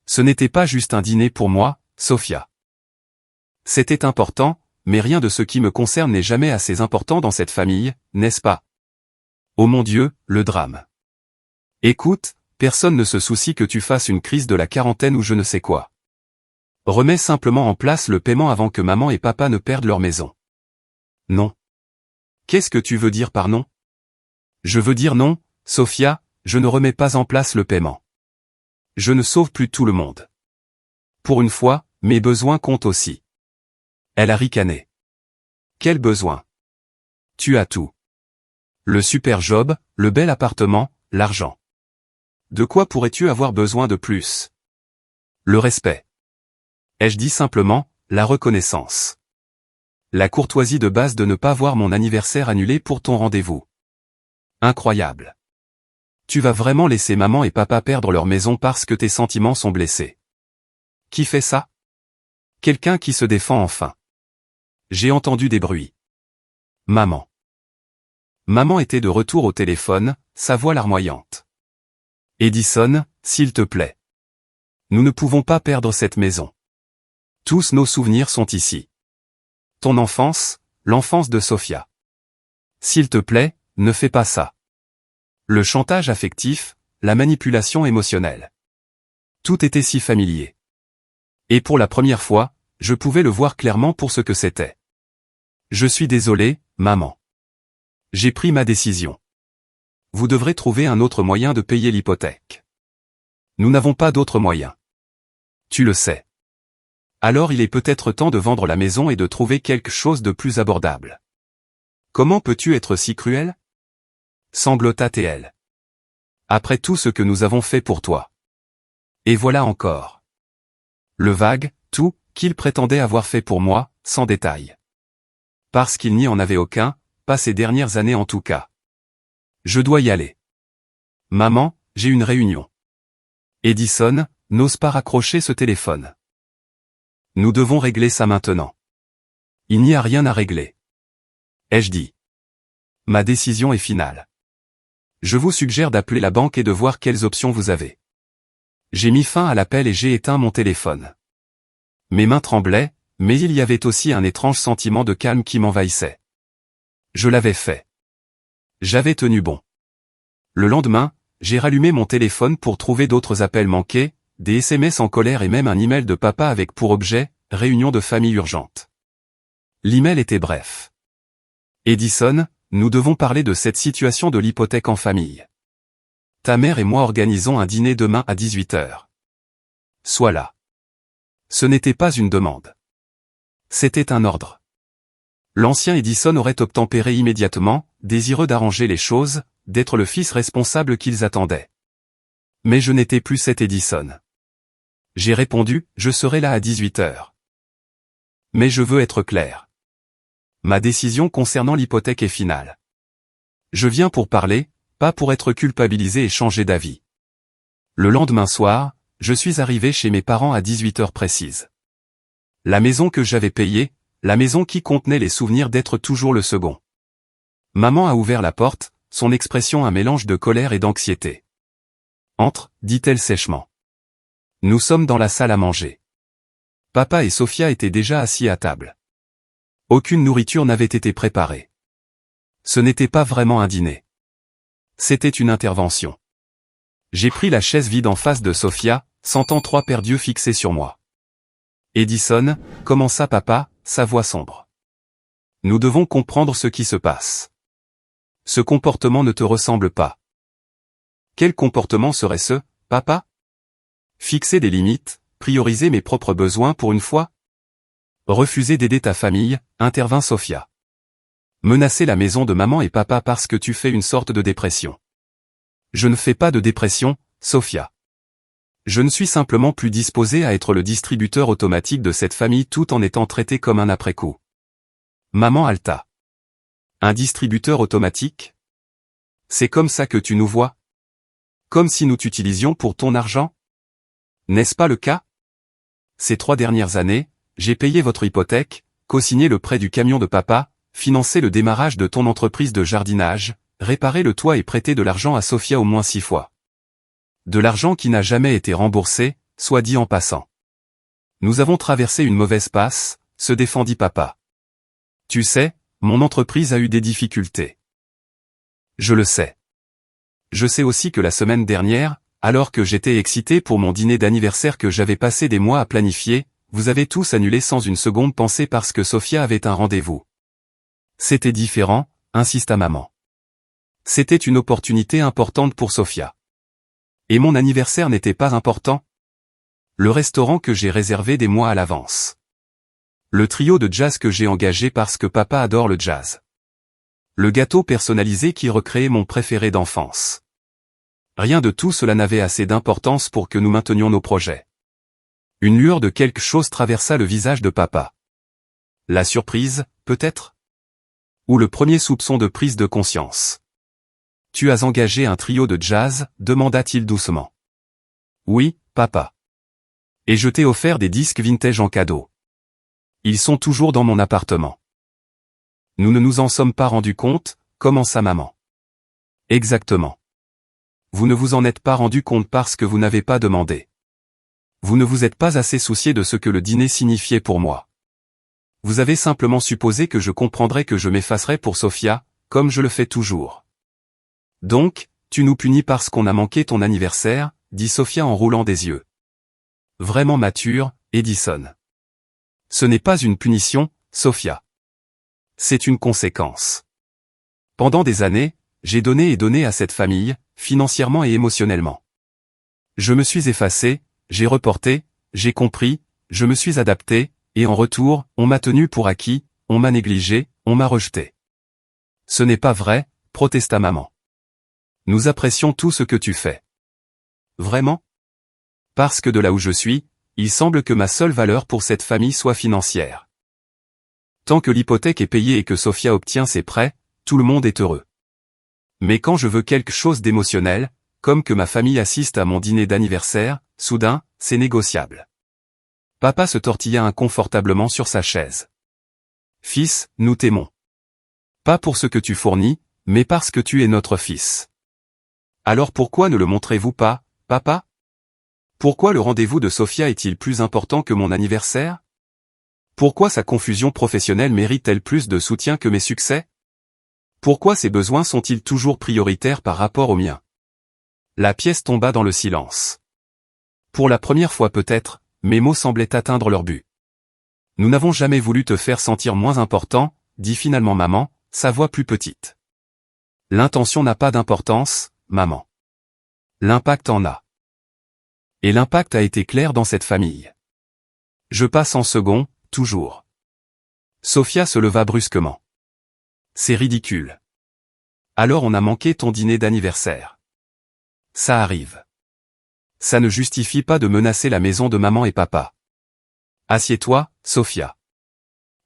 Ce n'était pas juste un dîner pour moi, Sophia. C'était important, mais rien de ce qui me concerne n'est jamais assez important dans cette famille, n'est-ce pas? Oh mon Dieu, le drame. Écoute, personne ne se soucie que tu fasses une crise de la quarantaine ou je ne sais quoi. Remets simplement en place le paiement avant que maman et papa ne perdent leur maison. Non. Qu'est-ce que tu veux dire par non? Je veux dire non, Sophia, je ne remets pas en place le paiement. Je ne sauve plus tout le monde. Pour une fois, mes besoins comptent aussi. Elle a ricané. Quel besoin? Tu as tout. Le super job, le bel appartement, l'argent. De quoi pourrais-tu avoir besoin de plus? Le respect. Ai-je dit simplement, la reconnaissance. La courtoisie de base de ne pas voir mon anniversaire annulé pour ton rendez-vous. Incroyable. Tu vas vraiment laisser maman et papa perdre leur maison parce que tes sentiments sont blessés. Qui fait ça? Quelqu'un qui se défend enfin. J'ai entendu des bruits. Maman. Maman était de retour au téléphone, sa voix larmoyante. Edison, s'il te plaît. Nous ne pouvons pas perdre cette maison. Tous nos souvenirs sont ici. Ton enfance, l'enfance de Sophia. S'il te plaît, ne fais pas ça. Le chantage affectif, la manipulation émotionnelle. Tout était si familier. Et pour la première fois, je pouvais le voir clairement pour ce que c'était. Je suis désolé, maman. J'ai pris ma décision. Vous devrez trouver un autre moyen de payer l'hypothèque. Nous n'avons pas d'autre moyen. Tu le sais. Alors il est peut-être temps de vendre la maison et de trouver quelque chose de plus abordable. Comment peux-tu être si cruel? Sanglota-t-elle. Après tout ce que nous avons fait pour toi. Et voilà encore. Le vague, tout, qu'il prétendait avoir fait pour moi, sans détail. Parce qu'il n'y en avait aucun, pas ces dernières années en tout cas. Je dois y aller. Maman, j'ai une réunion. Edison, n'ose pas raccrocher ce téléphone. Nous devons régler ça maintenant. Il n'y a rien à régler. Ai-je dit. Ma décision est finale. Je vous suggère d'appeler la banque et de voir quelles options vous avez. J'ai mis fin à l'appel et j'ai éteint mon téléphone. Mes mains tremblaient, mais il y avait aussi un étrange sentiment de calme qui m'envahissait. Je l'avais fait. J'avais tenu bon. Le lendemain, j'ai rallumé mon téléphone pour trouver d'autres appels manqués, des SMS en colère et même un email de papa avec pour objet « Réunion de famille urgente ». L'email était bref. Edison, nous devons parler de cette situation de l'hypothèque en famille. Ta mère et moi organisons un dîner demain à 18h. Sois là. Ce n'était pas une demande. C'était un ordre. L'ancien Edison aurait obtempéré immédiatement, désireux d'arranger les choses, d'être le fils responsable qu'ils attendaient. Mais je n'étais plus cet Edison. J'ai répondu, je serai là à 18h. Mais je veux être clair. Ma décision concernant l'hypothèque est finale. Je viens pour parler, pas pour être culpabilisé et changer d'avis. Le lendemain soir, je suis arrivé chez mes parents à 18h précise. La maison que j'avais payée, la maison qui contenait les souvenirs d'être toujours le second. Maman a ouvert la porte, son expression un mélange de colère et d'anxiété. Entre, dit-elle sèchement. Nous sommes dans la salle à manger. Papa et Sophia étaient déjà assis à table. Aucune nourriture n'avait été préparée. Ce n'était pas vraiment un dîner. C'était une intervention. J'ai pris la chaise vide en face de Sophia, sentant 3 paires d'yeux fixés sur moi. Edison, comment ça papa, sa voix sombre. Nous devons comprendre ce qui se passe. Ce comportement ne te ressemble pas. Quel comportement serait-ce, papa? Fixer des limites, prioriser mes propres besoins pour une fois? Refuser d'aider ta famille, intervint Sophia. Menacer la maison de maman et papa parce que tu fais une sorte de dépression. Je ne fais pas de dépression, Sophia. Je ne suis simplement plus disposé à être le distributeur automatique de cette famille tout en étant traité comme un après-coup. Maman Alta. Un distributeur automatique? C'est comme ça que tu nous vois? Comme si nous t'utilisions pour ton argent? N'est-ce pas le cas? Ces 3 dernières années, j'ai payé votre hypothèque, co-signé le prêt du camion de papa, financé le démarrage de ton entreprise de jardinage, réparé le toit et prêté de l'argent à Sophia au moins 6 fois. De l'argent qui n'a jamais été remboursé, soit dit en passant. Nous avons traversé une mauvaise passe, se défendit papa. Tu sais, mon entreprise a eu des difficultés. Je le sais. Je sais aussi que la semaine dernière, alors que j'étais excité pour mon dîner d'anniversaire que j'avais passé des mois à planifier, vous avez tous annulé sans une seconde pensée parce que Sophia avait un rendez-vous. C'était différent, insista maman. C'était une opportunité importante pour Sophia. Et mon anniversaire n'était pas important? Le restaurant que j'ai réservé des mois à l'avance. Le trio de jazz que j'ai engagé parce que papa adore le jazz. Le gâteau personnalisé qui recréait mon préféré d'enfance. Rien de tout cela n'avait assez d'importance pour que nous maintenions nos projets. Une lueur de quelque chose traversa le visage de papa. La surprise, peut-être? Ou le premier soupçon de prise de conscience. Tu as engagé un trio de jazz, demanda-t-il doucement. Oui, papa. Et je t'ai offert des disques vintage en cadeau. Ils sont toujours dans mon appartement. Nous ne nous en sommes pas rendus compte, commença maman. Exactement. Vous ne vous en êtes pas rendu compte parce que vous n'avez pas demandé. Vous ne vous êtes pas assez soucié de ce que le dîner signifiait pour moi. Vous avez simplement supposé que je comprendrais que je m'effacerais pour Sophia, comme je le fais toujours. Donc, tu nous punis parce qu'on a manqué ton anniversaire, dit Sophia en roulant des yeux. Vraiment mature, Edison. Ce n'est pas une punition, Sophia. C'est une conséquence. Pendant des années, j'ai donné et donné à cette famille, financièrement et émotionnellement. Je me suis effacé, j'ai reporté, j'ai compris, je me suis adapté, et en retour, on m'a tenu pour acquis, on m'a négligé, on m'a rejeté. Ce n'est pas vrai, protesta maman. Nous apprécions tout ce que tu fais. Vraiment? Parce que de là où je suis, il semble que ma seule valeur pour cette famille soit financière. Tant que l'hypothèque est payée et que Sophia obtient ses prêts, tout le monde est heureux. Mais quand je veux quelque chose d'émotionnel, comme que ma famille assiste à mon dîner d'anniversaire, soudain, c'est négociable. Papa se tortilla inconfortablement sur sa chaise. Fils, nous t'aimons. Pas pour ce que tu fournis, mais parce que tu es notre fils. Alors pourquoi ne le montrez-vous pas, papa? Pourquoi le rendez-vous de Sophia est-il plus important que mon anniversaire? Pourquoi sa confusion professionnelle mérite-t-elle plus de soutien que mes succès? Pourquoi ses besoins sont-ils toujours prioritaires par rapport aux miens? La pièce tomba dans le silence. Pour la première fois peut-être, mes mots semblaient atteindre leur but. Nous n'avons jamais voulu te faire sentir moins important, dit finalement maman, sa voix plus petite. L'intention n'a pas d'importance, maman. L'impact en a. Et l'impact a été clair dans cette famille. Je passe en second, toujours. Sophia se leva brusquement. C'est ridicule. Alors on a manqué ton dîner d'anniversaire. Ça arrive. Ça ne justifie pas de menacer la maison de maman et papa. Assieds-toi, Sophia.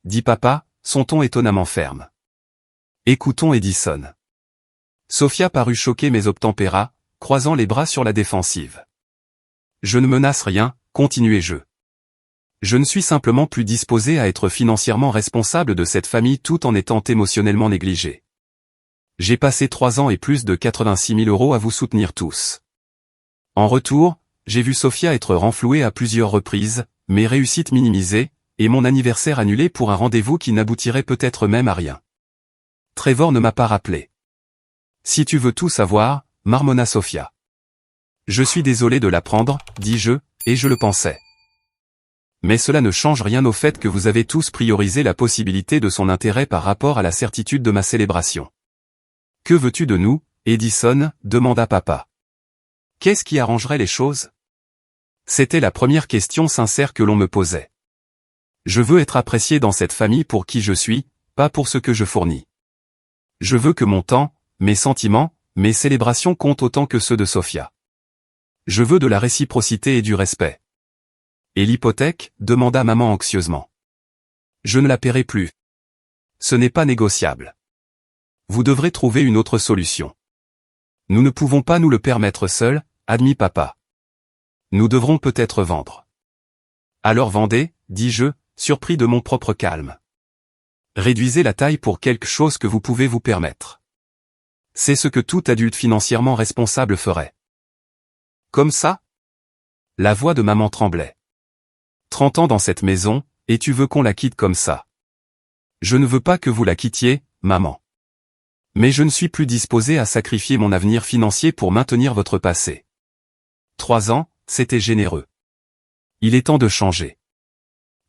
Dit papa, son ton étonnamment ferme. Écoutons Edison. Sophia parut choquée mais obtempéra, croisant les bras sur la défensive. Je ne menace rien, continuai-je. Je ne suis simplement plus disposé à être financièrement responsable de cette famille tout en étant émotionnellement négligé. J'ai passé 3 ans et plus de 86 000 € à vous soutenir tous. En retour, j'ai vu Sophia être renflouée à plusieurs reprises, mes réussites minimisées, et mon anniversaire annulé pour un rendez-vous qui n'aboutirait peut-être même à rien. Trevor ne m'a pas rappelé. Si tu veux tout savoir, marmonna Sophia. Je suis désolé de l'apprendre, dis-je, et je le pensais. Mais cela ne change rien au fait que vous avez tous priorisé la possibilité de son intérêt par rapport à la certitude de ma célébration. Que veux-tu de nous, Edison, demanda papa. Qu'est-ce qui arrangerait les choses? C'était la première question sincère que l'on me posait. Je veux être apprécié dans cette famille pour qui je suis, pas pour ce que je fournis. Je veux que mon temps, mes sentiments, mes célébrations comptent autant que ceux de Sophia. Je veux de la réciprocité et du respect. Et l'hypothèque, demanda maman anxieusement. Je ne la paierai plus. Ce n'est pas négociable. Vous devrez trouver une autre solution. Nous ne pouvons pas nous le permettre seuls, admit papa. Nous devrons peut-être vendre. Alors vendez, dis-je, surpris de mon propre calme. Réduisez la taille pour quelque chose que vous pouvez vous permettre. C'est ce que tout adulte financièrement responsable ferait. Comme ça? La voix de maman tremblait. 30 ans dans cette maison, et tu veux qu'on la quitte comme ça. Je ne veux pas que vous la quittiez, maman. Mais je ne suis plus disposé à sacrifier mon avenir financier pour maintenir votre passé. 3 ans, c'était généreux. Il est temps de changer.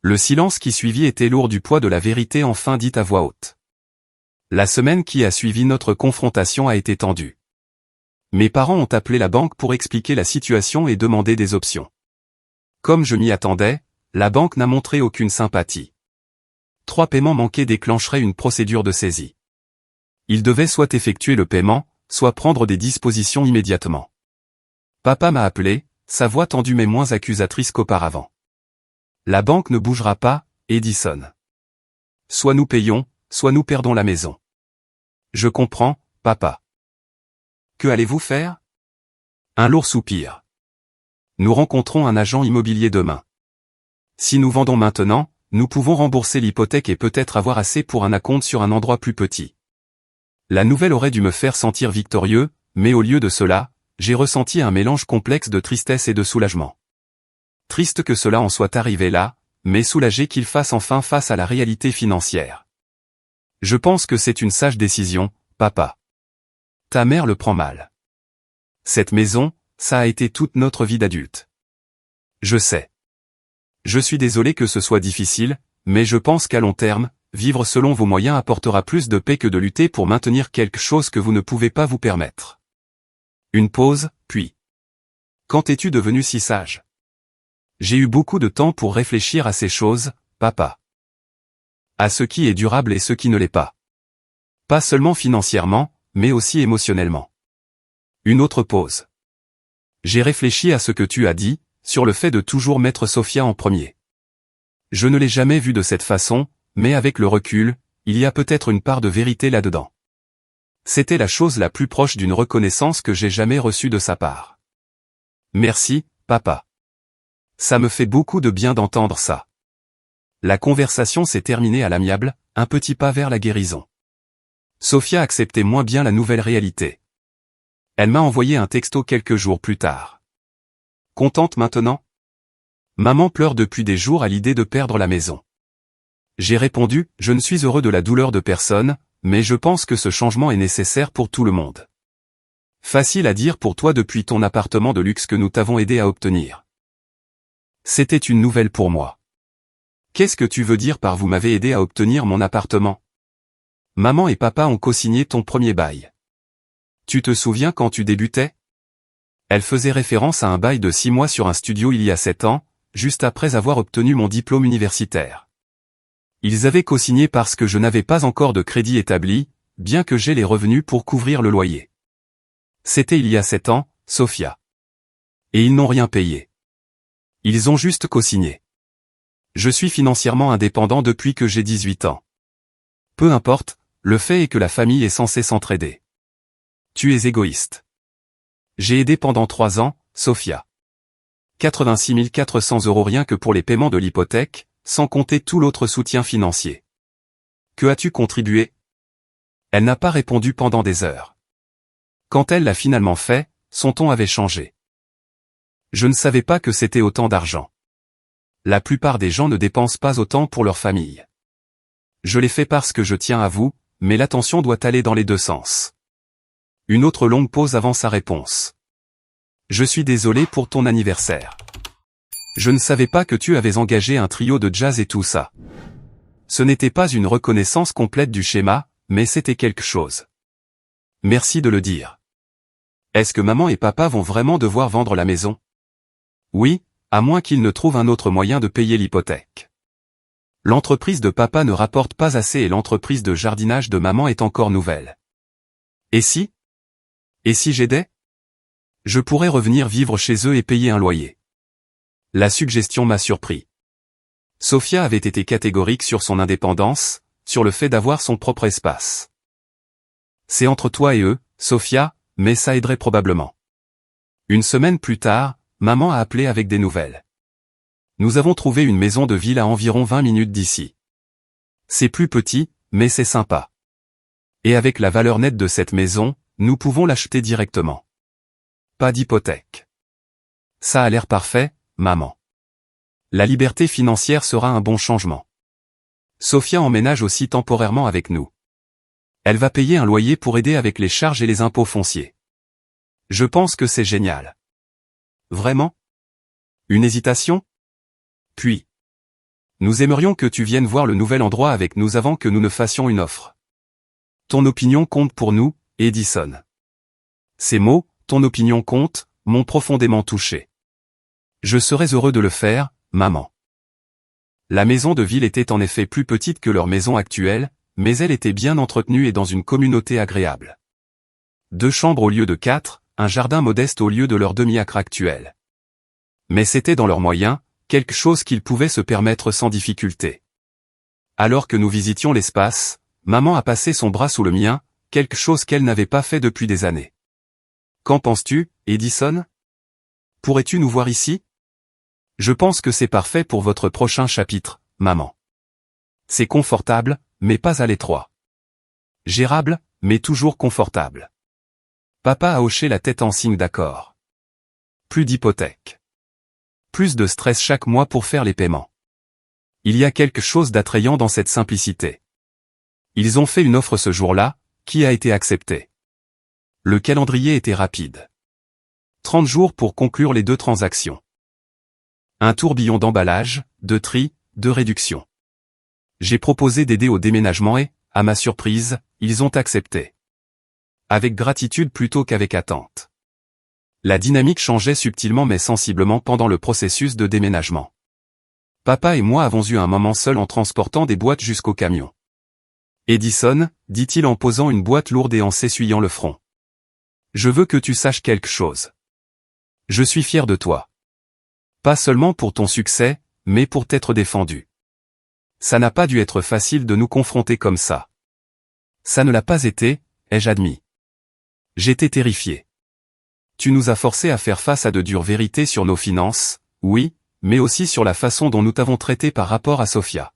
Le silence qui suivit était lourd du poids de la vérité enfin dite à voix haute. La semaine qui a suivi notre confrontation a été tendue. Mes parents ont appelé la banque pour expliquer la situation et demander des options. Comme je m'y attendais, la banque n'a montré aucune sympathie. 3 paiements manqués déclencheraient une procédure de saisie. Ils devaient soit effectuer le paiement, soit prendre des dispositions immédiatement. Papa m'a appelé, sa voix tendue mais moins accusatrice qu'auparavant. La banque ne bougera pas, Edison. Soit nous payons, soit nous perdons la maison. Je comprends, papa. Que allez-vous faire? Un lourd soupir. Nous rencontrons un agent immobilier demain. Si nous vendons maintenant, nous pouvons rembourser l'hypothèque et peut-être avoir assez pour un acompte sur un endroit plus petit. La nouvelle aurait dû me faire sentir victorieux, mais au lieu de cela, j'ai ressenti un mélange complexe de tristesse et de soulagement. Triste que cela en soit arrivé là, mais soulagé qu'il fasse enfin face à la réalité financière. Je pense que c'est une sage décision, papa. Ta mère le prend mal. Cette maison, ça a été toute notre vie d'adulte. Je sais. Je suis désolé que ce soit difficile, mais je pense qu'à long terme, vivre selon vos moyens apportera plus de paix que de lutter pour maintenir quelque chose que vous ne pouvez pas vous permettre. Une pause, puis. Quand es-tu devenu si sage? J'ai eu beaucoup de temps pour réfléchir à ces choses, papa. À ce qui est durable et ce qui ne l'est pas. Pas seulement financièrement, mais aussi émotionnellement. Une autre pause. J'ai réfléchi à ce que tu as dit, sur le fait de toujours mettre Sophia en premier. Je ne l'ai jamais vu de cette façon, mais avec le recul, il y a peut-être une part de vérité là-dedans. C'était la chose la plus proche d'une reconnaissance que j'ai jamais reçue de sa part. Merci, papa. Ça me fait beaucoup de bien d'entendre ça. La conversation s'est terminée à l'amiable, un petit pas vers la guérison. Sophia acceptait moins bien la nouvelle réalité. Elle m'a envoyé un texto quelques jours plus tard. Contente maintenant? Maman pleure depuis des jours à l'idée de perdre la maison. J'ai répondu, je ne suis heureux de la douleur de personne, mais je pense que ce changement est nécessaire pour tout le monde. Facile à dire pour toi depuis ton appartement de luxe que nous t'avons aidé à obtenir. C'était une nouvelle pour moi. Qu'est-ce que tu veux dire par vous m'avez aidé à obtenir mon appartement? Maman et papa ont co-signé ton premier bail. Tu te souviens quand tu débutais? Elle faisait référence à un bail de 6 mois sur un studio il y a 7 ans, juste après avoir obtenu mon diplôme universitaire. Ils avaient co-signé parce que je n'avais pas encore de crédit établi, bien que j'aie les revenus pour couvrir le loyer. C'était il y a 7 ans, Sophia. Et ils n'ont rien payé. Ils ont juste co-signé. Je suis financièrement indépendant depuis que j'ai 18 ans. Peu importe, le fait est que la famille est censée s'entraider. Tu es égoïste. J'ai aidé pendant 3 ans, Sophia. 86 400 € rien que pour les paiements de l'hypothèque, sans compter tout l'autre soutien financier. Que as-tu contribué? Elle n'a pas répondu pendant des heures. Quand elle l'a finalement fait, son ton avait changé. Je ne savais pas que c'était autant d'argent. La plupart des gens ne dépensent pas autant pour leur famille. Je l'ai fait parce que je tiens à vous, mais l'attention doit aller dans les deux sens. Une autre longue pause avant sa réponse. Je suis désolé pour ton anniversaire. Je ne savais pas que tu avais engagé un trio de jazz et tout ça. Ce n'était pas une reconnaissance complète du schéma, mais c'était quelque chose. Merci de le dire. Est-ce que maman et papa vont vraiment devoir vendre la maison? Oui, à moins qu'ils ne trouvent un autre moyen de payer l'hypothèque. L'entreprise de papa ne rapporte pas assez et l'entreprise de jardinage de maman est encore nouvelle. Et si? Et si j'aidais? Je pourrais revenir vivre chez eux et payer un loyer. La suggestion m'a surpris. Sophia avait été catégorique sur son indépendance, sur le fait d'avoir son propre espace. C'est entre toi et eux, Sophia, mais ça aiderait probablement. Une semaine plus tard, maman a appelé avec des nouvelles. Nous avons trouvé une maison de ville à environ 20 minutes d'ici. C'est plus petit, mais c'est sympa. Et avec la valeur nette de cette maison, nous pouvons l'acheter directement. Pas d'hypothèque. Ça a l'air parfait, maman. La liberté financière sera un bon changement. Sophia emménage aussi temporairement avec nous. Elle va payer un loyer pour aider avec les charges et les impôts fonciers. Je pense que c'est génial. Vraiment? Une hésitation? Puis. Nous aimerions que tu viennes voir le nouvel endroit avec nous avant que nous ne fassions une offre. Ton opinion compte pour nous, Edison. Ces mots, ton opinion compte, m'ont profondément touché. Je serais heureux de le faire, maman. La maison de ville était en effet plus petite que leur maison actuelle, mais elle était bien entretenue et dans une communauté agréable. 2 chambres au lieu de 4, un jardin modeste au lieu de leur demi-acre actuel. Mais c'était dans leurs moyens, quelque chose qu'ils pouvaient se permettre sans difficulté. Alors que nous visitions l'espace, maman a passé son bras sous le mien, quelque chose qu'elle n'avait pas fait depuis des années. Qu'en penses-tu, Edison? Pourrais-tu nous voir ici? Je pense que c'est parfait pour votre prochain chapitre, maman. C'est confortable, mais pas à l'étroit. Gérable, mais toujours confortable. Papa a hoché la tête en signe d'accord. Plus d'hypothèque. Plus de stress chaque mois pour faire les paiements. Il y a quelque chose d'attrayant dans cette simplicité. Ils ont fait une offre ce jour-là, qui a été acceptée. Le calendrier était rapide. 30 jours pour conclure les 2 transactions. Un tourbillon d'emballage, de tri, de réduction. J'ai proposé d'aider au déménagement et, à ma surprise, ils ont accepté. Avec gratitude plutôt qu'avec attente. La dynamique changeait subtilement mais sensiblement pendant le processus de déménagement. Papa et moi avons eu un moment seul en transportant des boîtes jusqu'au camion. Edison, dit-il en posant une boîte lourde et en s'essuyant le front. Je veux que tu saches quelque chose. Je suis fier de toi. Pas seulement pour ton succès, mais pour t'être défendu. Ça n'a pas dû être facile de nous confronter comme ça. Ça ne l'a pas été, ai-je admis. J'étais terrifié. Tu nous as forcés à faire face à de dures vérités sur nos finances, oui, mais aussi sur la façon dont nous t'avons traité par rapport à Sophia.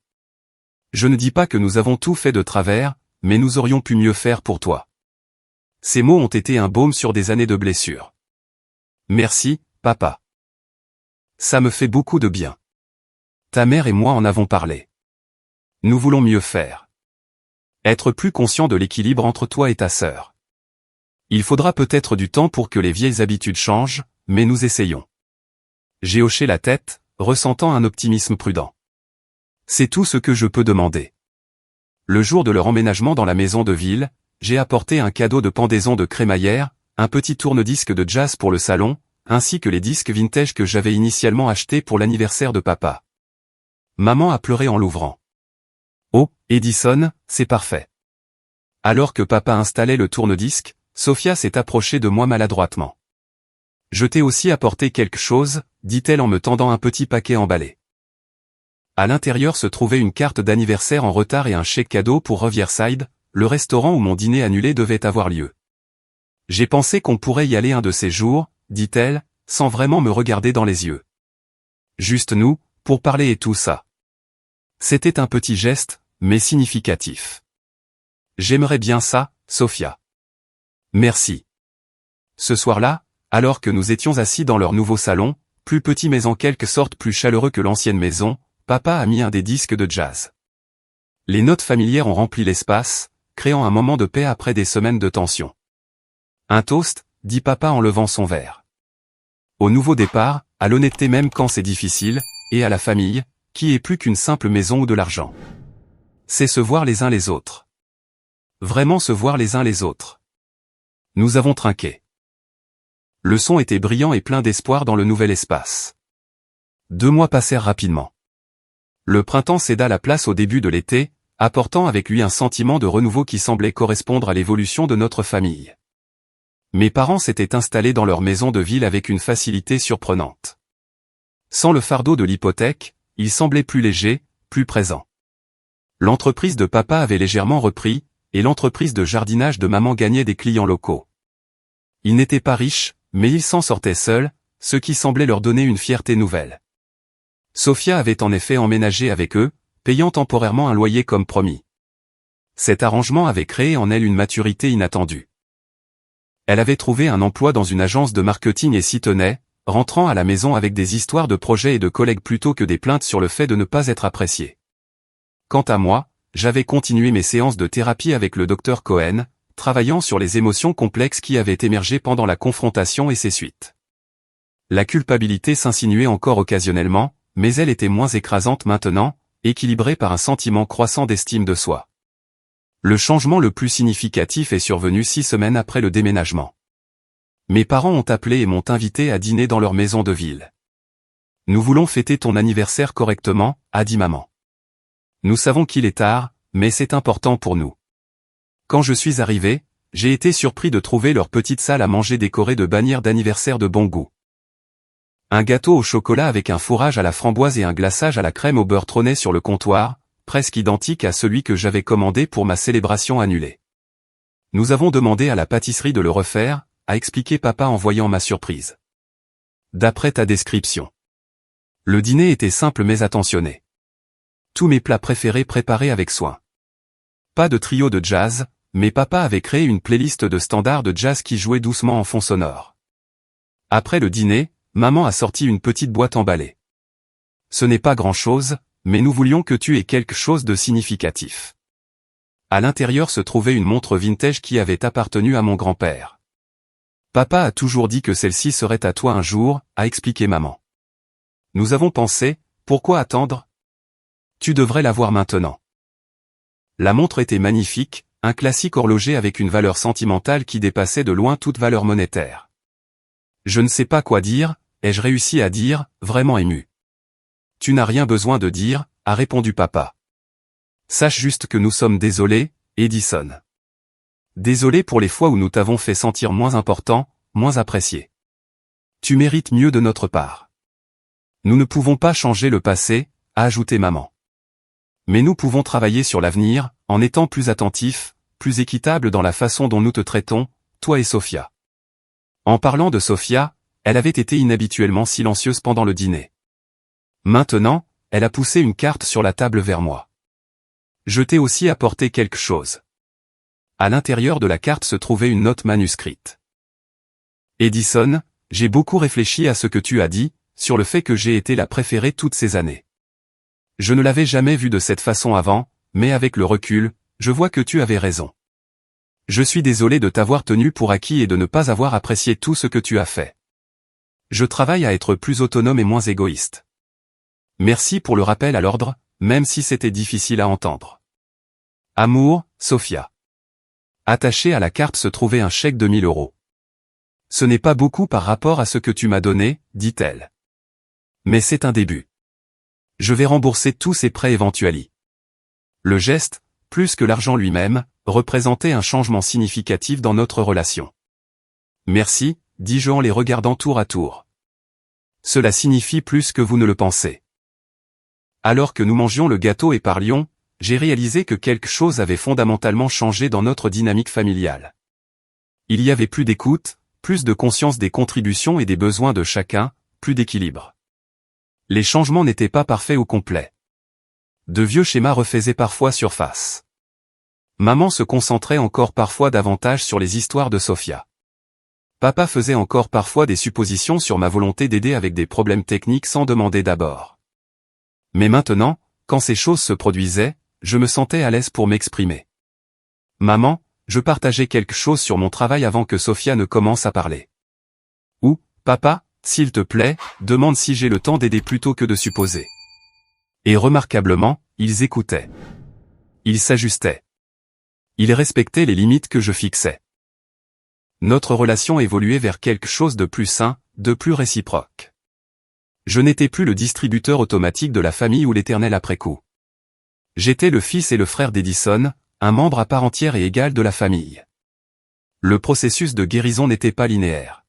Je ne dis pas que nous avons tout fait de travers, mais nous aurions pu mieux faire pour toi. Ces mots ont été un baume sur des années de blessures. Merci, papa. Ça me fait beaucoup de bien. Ta mère et moi en avons parlé. Nous voulons mieux faire. Être plus conscient de l'équilibre entre toi et ta sœur. Il faudra peut-être du temps pour que les vieilles habitudes changent, mais nous essayons. J'ai hoché la tête, ressentant un optimisme prudent. C'est tout ce que je peux demander. Le jour de leur emménagement dans la maison de ville, j'ai apporté un cadeau de pendaison de crémaillère, un petit tourne-disque de jazz pour le salon, ainsi que les disques vintage que j'avais initialement achetés pour l'anniversaire de papa. Maman a pleuré en l'ouvrant. Oh, Edison, c'est parfait. Alors que papa installait le tourne-disque, Sophia s'est approchée de moi maladroitement. Je t'ai aussi apporté quelque chose, dit-elle en me tendant un petit paquet emballé. À l'intérieur se trouvait une carte d'anniversaire en retard et un chèque cadeau pour Riverside, le restaurant où mon dîner annulé devait avoir lieu. J'ai pensé qu'on pourrait y aller un de ces jours, dit-elle, sans vraiment me regarder dans les yeux. Juste nous, pour parler et tout ça. C'était un petit geste, mais significatif. J'aimerais bien ça, Sophia. Merci. Ce soir-là, alors que nous étions assis dans leur nouveau salon, plus petit mais en quelque sorte plus chaleureux que l'ancienne maison, papa a mis un des disques de jazz. Les notes familières ont rempli l'espace, créant un moment de paix après des semaines de tension. Un toast, dit papa en levant son verre. Au nouveau départ, à l'honnêteté même quand c'est difficile, et à la famille, qui est plus qu'une simple maison ou de l'argent. C'est se voir les uns les autres. Vraiment se voir les uns les autres. Nous avons trinqué. Le son était brillant et plein d'espoir dans le nouvel espace. 2 mois passèrent rapidement. Le printemps céda la place au début de l'été, apportant avec lui un sentiment de renouveau qui semblait correspondre à l'évolution de notre famille. Mes parents s'étaient installés dans leur maison de ville avec une facilité surprenante. Sans le fardeau de l'hypothèque, ils semblaient plus légers, plus présents. L'entreprise de papa avait légèrement repris, et l'entreprise de jardinage de maman gagnait des clients locaux. Ils n'étaient pas riches, mais ils s'en sortaient seuls, ce qui semblait leur donner une fierté nouvelle. Sophia avait en effet emménagé avec eux, payant temporairement un loyer comme promis. Cet arrangement avait créé en elle une maturité inattendue. Elle avait trouvé un emploi dans une agence de marketing et s'y tenait, rentrant à la maison avec des histoires de projets et de collègues plutôt que des plaintes sur le fait de ne pas être appréciée. Quant à moi, j'avais continué mes séances de thérapie avec le docteur Cohen, travaillant sur les émotions complexes qui avaient émergé pendant la confrontation et ses suites. La culpabilité s'insinuait encore occasionnellement, mais elle était moins écrasante maintenant, équilibrée par un sentiment croissant d'estime de soi. Le changement le plus significatif est survenu 6 semaines après le déménagement. Mes parents ont appelé et m'ont invité à dîner dans leur maison de ville. Nous voulons fêter ton anniversaire correctement, a dit maman. Nous savons qu'il est tard, mais c'est important pour nous. Quand je suis arrivé, j'ai été surpris de trouver leur petite salle à manger décorée de bannières d'anniversaire de bon goût. Un gâteau au chocolat avec un fourrage à la framboise et un glaçage à la crème au beurre trônait sur le comptoir, presque identique à celui que j'avais commandé pour ma célébration annulée. Nous avons demandé à la pâtisserie de le refaire, a expliqué papa en voyant ma surprise. D'après ta description. Le dîner était simple mais attentionné. Tous mes plats préférés préparés avec soin. Pas de trio de jazz, mais papa avait créé une playlist de standards de jazz qui jouait doucement en fond sonore. Après le dîner, maman a sorti une petite boîte emballée. Ce n'est pas grand-chose, mais nous voulions que tu aies quelque chose de significatif. À l'intérieur se trouvait une montre vintage qui avait appartenu à mon grand-père. Papa a toujours dit que celle-ci serait à toi un jour, a expliqué maman. Nous avons pensé, pourquoi attendre ? Tu devrais l'avoir maintenant. La montre était magnifique, un classique horloger avec une valeur sentimentale qui dépassait de loin toute valeur monétaire. Je ne sais pas quoi dire, ai-je réussi à dire, vraiment ému. Tu n'as rien besoin de dire, a répondu papa. Sache juste que nous sommes désolés, Edison. Désolés pour les fois où nous t'avons fait sentir moins important, moins apprécié. Tu mérites mieux de notre part. Nous ne pouvons pas changer le passé, a ajouté maman. Mais nous pouvons travailler sur l'avenir, en étant plus attentifs, plus équitables dans la façon dont nous te traitons, toi et Sophia. En parlant de Sophia, elle avait été inhabituellement silencieuse pendant le dîner. Maintenant, elle a poussé une carte sur la table vers moi. Je t'ai aussi apporté quelque chose. À l'intérieur de la carte se trouvait une note manuscrite. Edison, j'ai beaucoup réfléchi à ce que tu as dit, sur le fait que j'ai été la préférée toutes ces années. Je ne l'avais jamais vu de cette façon avant, mais avec le recul, je vois que tu avais raison. Je suis désolé de t'avoir tenu pour acquis et de ne pas avoir apprécié tout ce que tu as fait. Je travaille à être plus autonome et moins égoïste. Merci pour le rappel à l'ordre, même si c'était difficile à entendre. Amour, Sophia. Attaché à la carte se trouvait un chèque de 1 000 €. Ce n'est pas beaucoup par rapport à ce que tu m'as donné, dit-elle. Mais c'est un début. Je vais rembourser tous ces prêts éventuels. Le geste, plus que l'argent lui-même, représentait un changement significatif dans notre relation. Merci, dis-je en les regardant tour à tour. Cela signifie plus que vous ne le pensez. Alors que nous mangions le gâteau et parlions, j'ai réalisé que quelque chose avait fondamentalement changé dans notre dynamique familiale. Il y avait plus d'écoute, plus de conscience des contributions et des besoins de chacun, plus d'équilibre. Les changements n'étaient pas parfaits ou complets. De vieux schémas refaisaient parfois surface. Maman se concentrait encore parfois davantage sur les histoires de Sophia. Papa faisait encore parfois des suppositions sur ma volonté d'aider avec des problèmes techniques sans demander d'abord. Mais maintenant, quand ces choses se produisaient, je me sentais à l'aise pour m'exprimer. Maman, je partageais quelque chose sur mon travail avant que Sophia ne commence à parler. Ou, papa, s'il te plaît, demande si j'ai le temps d'aider plutôt que de supposer. Et remarquablement, ils écoutaient. Ils s'ajustaient. Ils respectaient les limites que je fixais. Notre relation évoluait vers quelque chose de plus sain, de plus réciproque. Je n'étais plus le distributeur automatique de la famille ou l'éternel après-coup. J'étais le fils et le frère d'Edison, un membre à part entière et égal de la famille. Le processus de guérison n'était pas linéaire.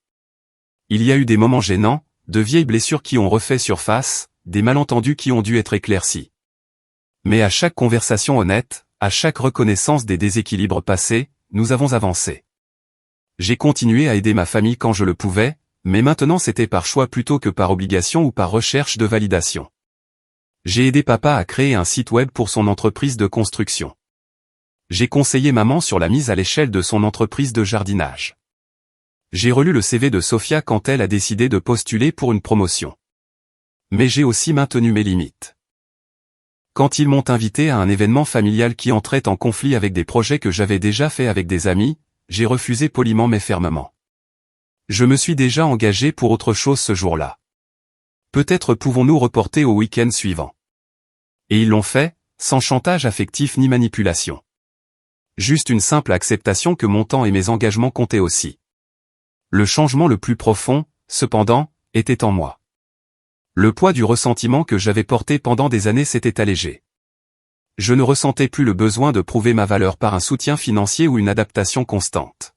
Il y a eu des moments gênants, de vieilles blessures qui ont refait surface, des malentendus qui ont dû être éclaircis. Mais à chaque conversation honnête, à chaque reconnaissance des déséquilibres passés, nous avons avancé. J'ai continué à aider ma famille quand je le pouvais, mais maintenant c'était par choix plutôt que par obligation ou par recherche de validation. J'ai aidé papa à créer un site web pour son entreprise de construction. J'ai conseillé maman sur la mise à l'échelle de son entreprise de jardinage. J'ai relu le CV de Sophia quand elle a décidé de postuler pour une promotion. Mais j'ai aussi maintenu mes limites. Quand ils m'ont invité à un événement familial qui entrait en conflit avec des projets que j'avais déjà faits avec des amis, j'ai refusé poliment mais fermement. Je me suis déjà engagé pour autre chose ce jour-là. Peut-être pouvons-nous reporter au week-end suivant. Et ils l'ont fait, sans chantage affectif ni manipulation. Juste une simple acceptation que mon temps et mes engagements comptaient aussi. Le changement le plus profond, cependant, était en moi. Le poids du ressentiment que j'avais porté pendant des années s'était allégé. Je ne ressentais plus le besoin de prouver ma valeur par un soutien financier ou une adaptation constante.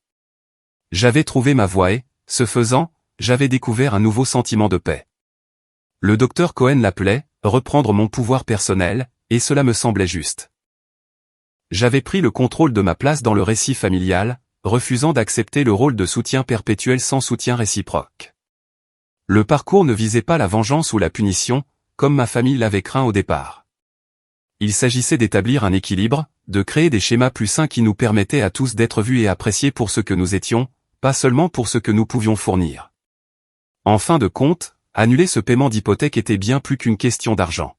J'avais trouvé ma voie et, ce faisant, j'avais découvert un nouveau sentiment de paix. Le docteur Cohen l'appelait « reprendre mon pouvoir personnel », et cela me semblait juste. J'avais pris le contrôle de ma place dans le récit familial, refusant d'accepter le rôle de soutien perpétuel sans soutien réciproque. Le parcours ne visait pas la vengeance ou la punition, comme ma famille l'avait craint au départ. Il s'agissait d'établir un équilibre, de créer des schémas plus sains qui nous permettaient à tous d'être vus et appréciés pour ce que nous étions, pas seulement pour ce que nous pouvions fournir. En fin de compte, annuler ce paiement d'hypothèque était bien plus qu'une question d'argent.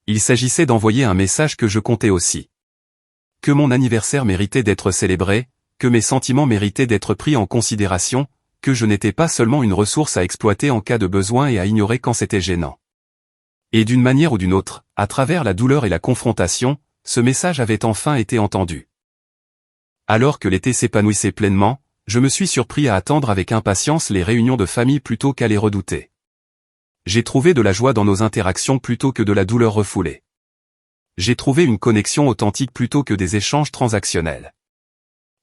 Il s'agissait d'envoyer un message que je comptais aussi. Que mon anniversaire méritait d'être célébré, que mes sentiments méritaient d'être pris en considération, que je n'étais pas seulement une ressource à exploiter en cas de besoin et à ignorer quand c'était gênant. Et d'une manière ou d'une autre, à travers la douleur et la confrontation, ce message avait enfin été entendu. Alors que l'été s'épanouissait pleinement, je me suis surpris à attendre avec impatience les réunions de famille plutôt qu'à les redouter. J'ai trouvé de la joie dans nos interactions plutôt que de la douleur refoulée. J'ai trouvé une connexion authentique plutôt que des échanges transactionnels.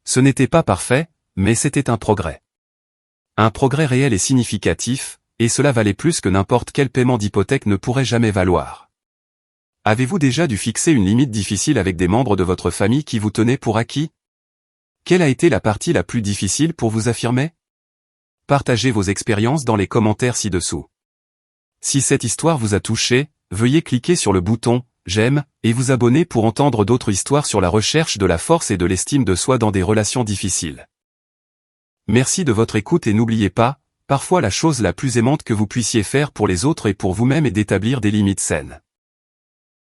Ce n'était pas parfait, mais c'était un progrès. Un progrès réel et significatif, et cela valait plus que n'importe quel paiement d'hypothèque ne pourrait jamais valoir. Avez-vous déjà dû fixer une limite difficile avec des membres de votre famille qui vous tenaient pour acquis? Quelle a été la partie la plus difficile pour vous affirmer? Partagez vos expériences dans les commentaires ci-dessous. Si cette histoire vous a touché, veuillez cliquer sur le bouton « J'aime » et vous abonner pour entendre d'autres histoires sur la recherche de la force et de l'estime de soi dans des relations difficiles. Merci de votre écoute et n'oubliez pas, parfois la chose la plus aimante que vous puissiez faire pour les autres et pour vous-même est d'établir des limites saines.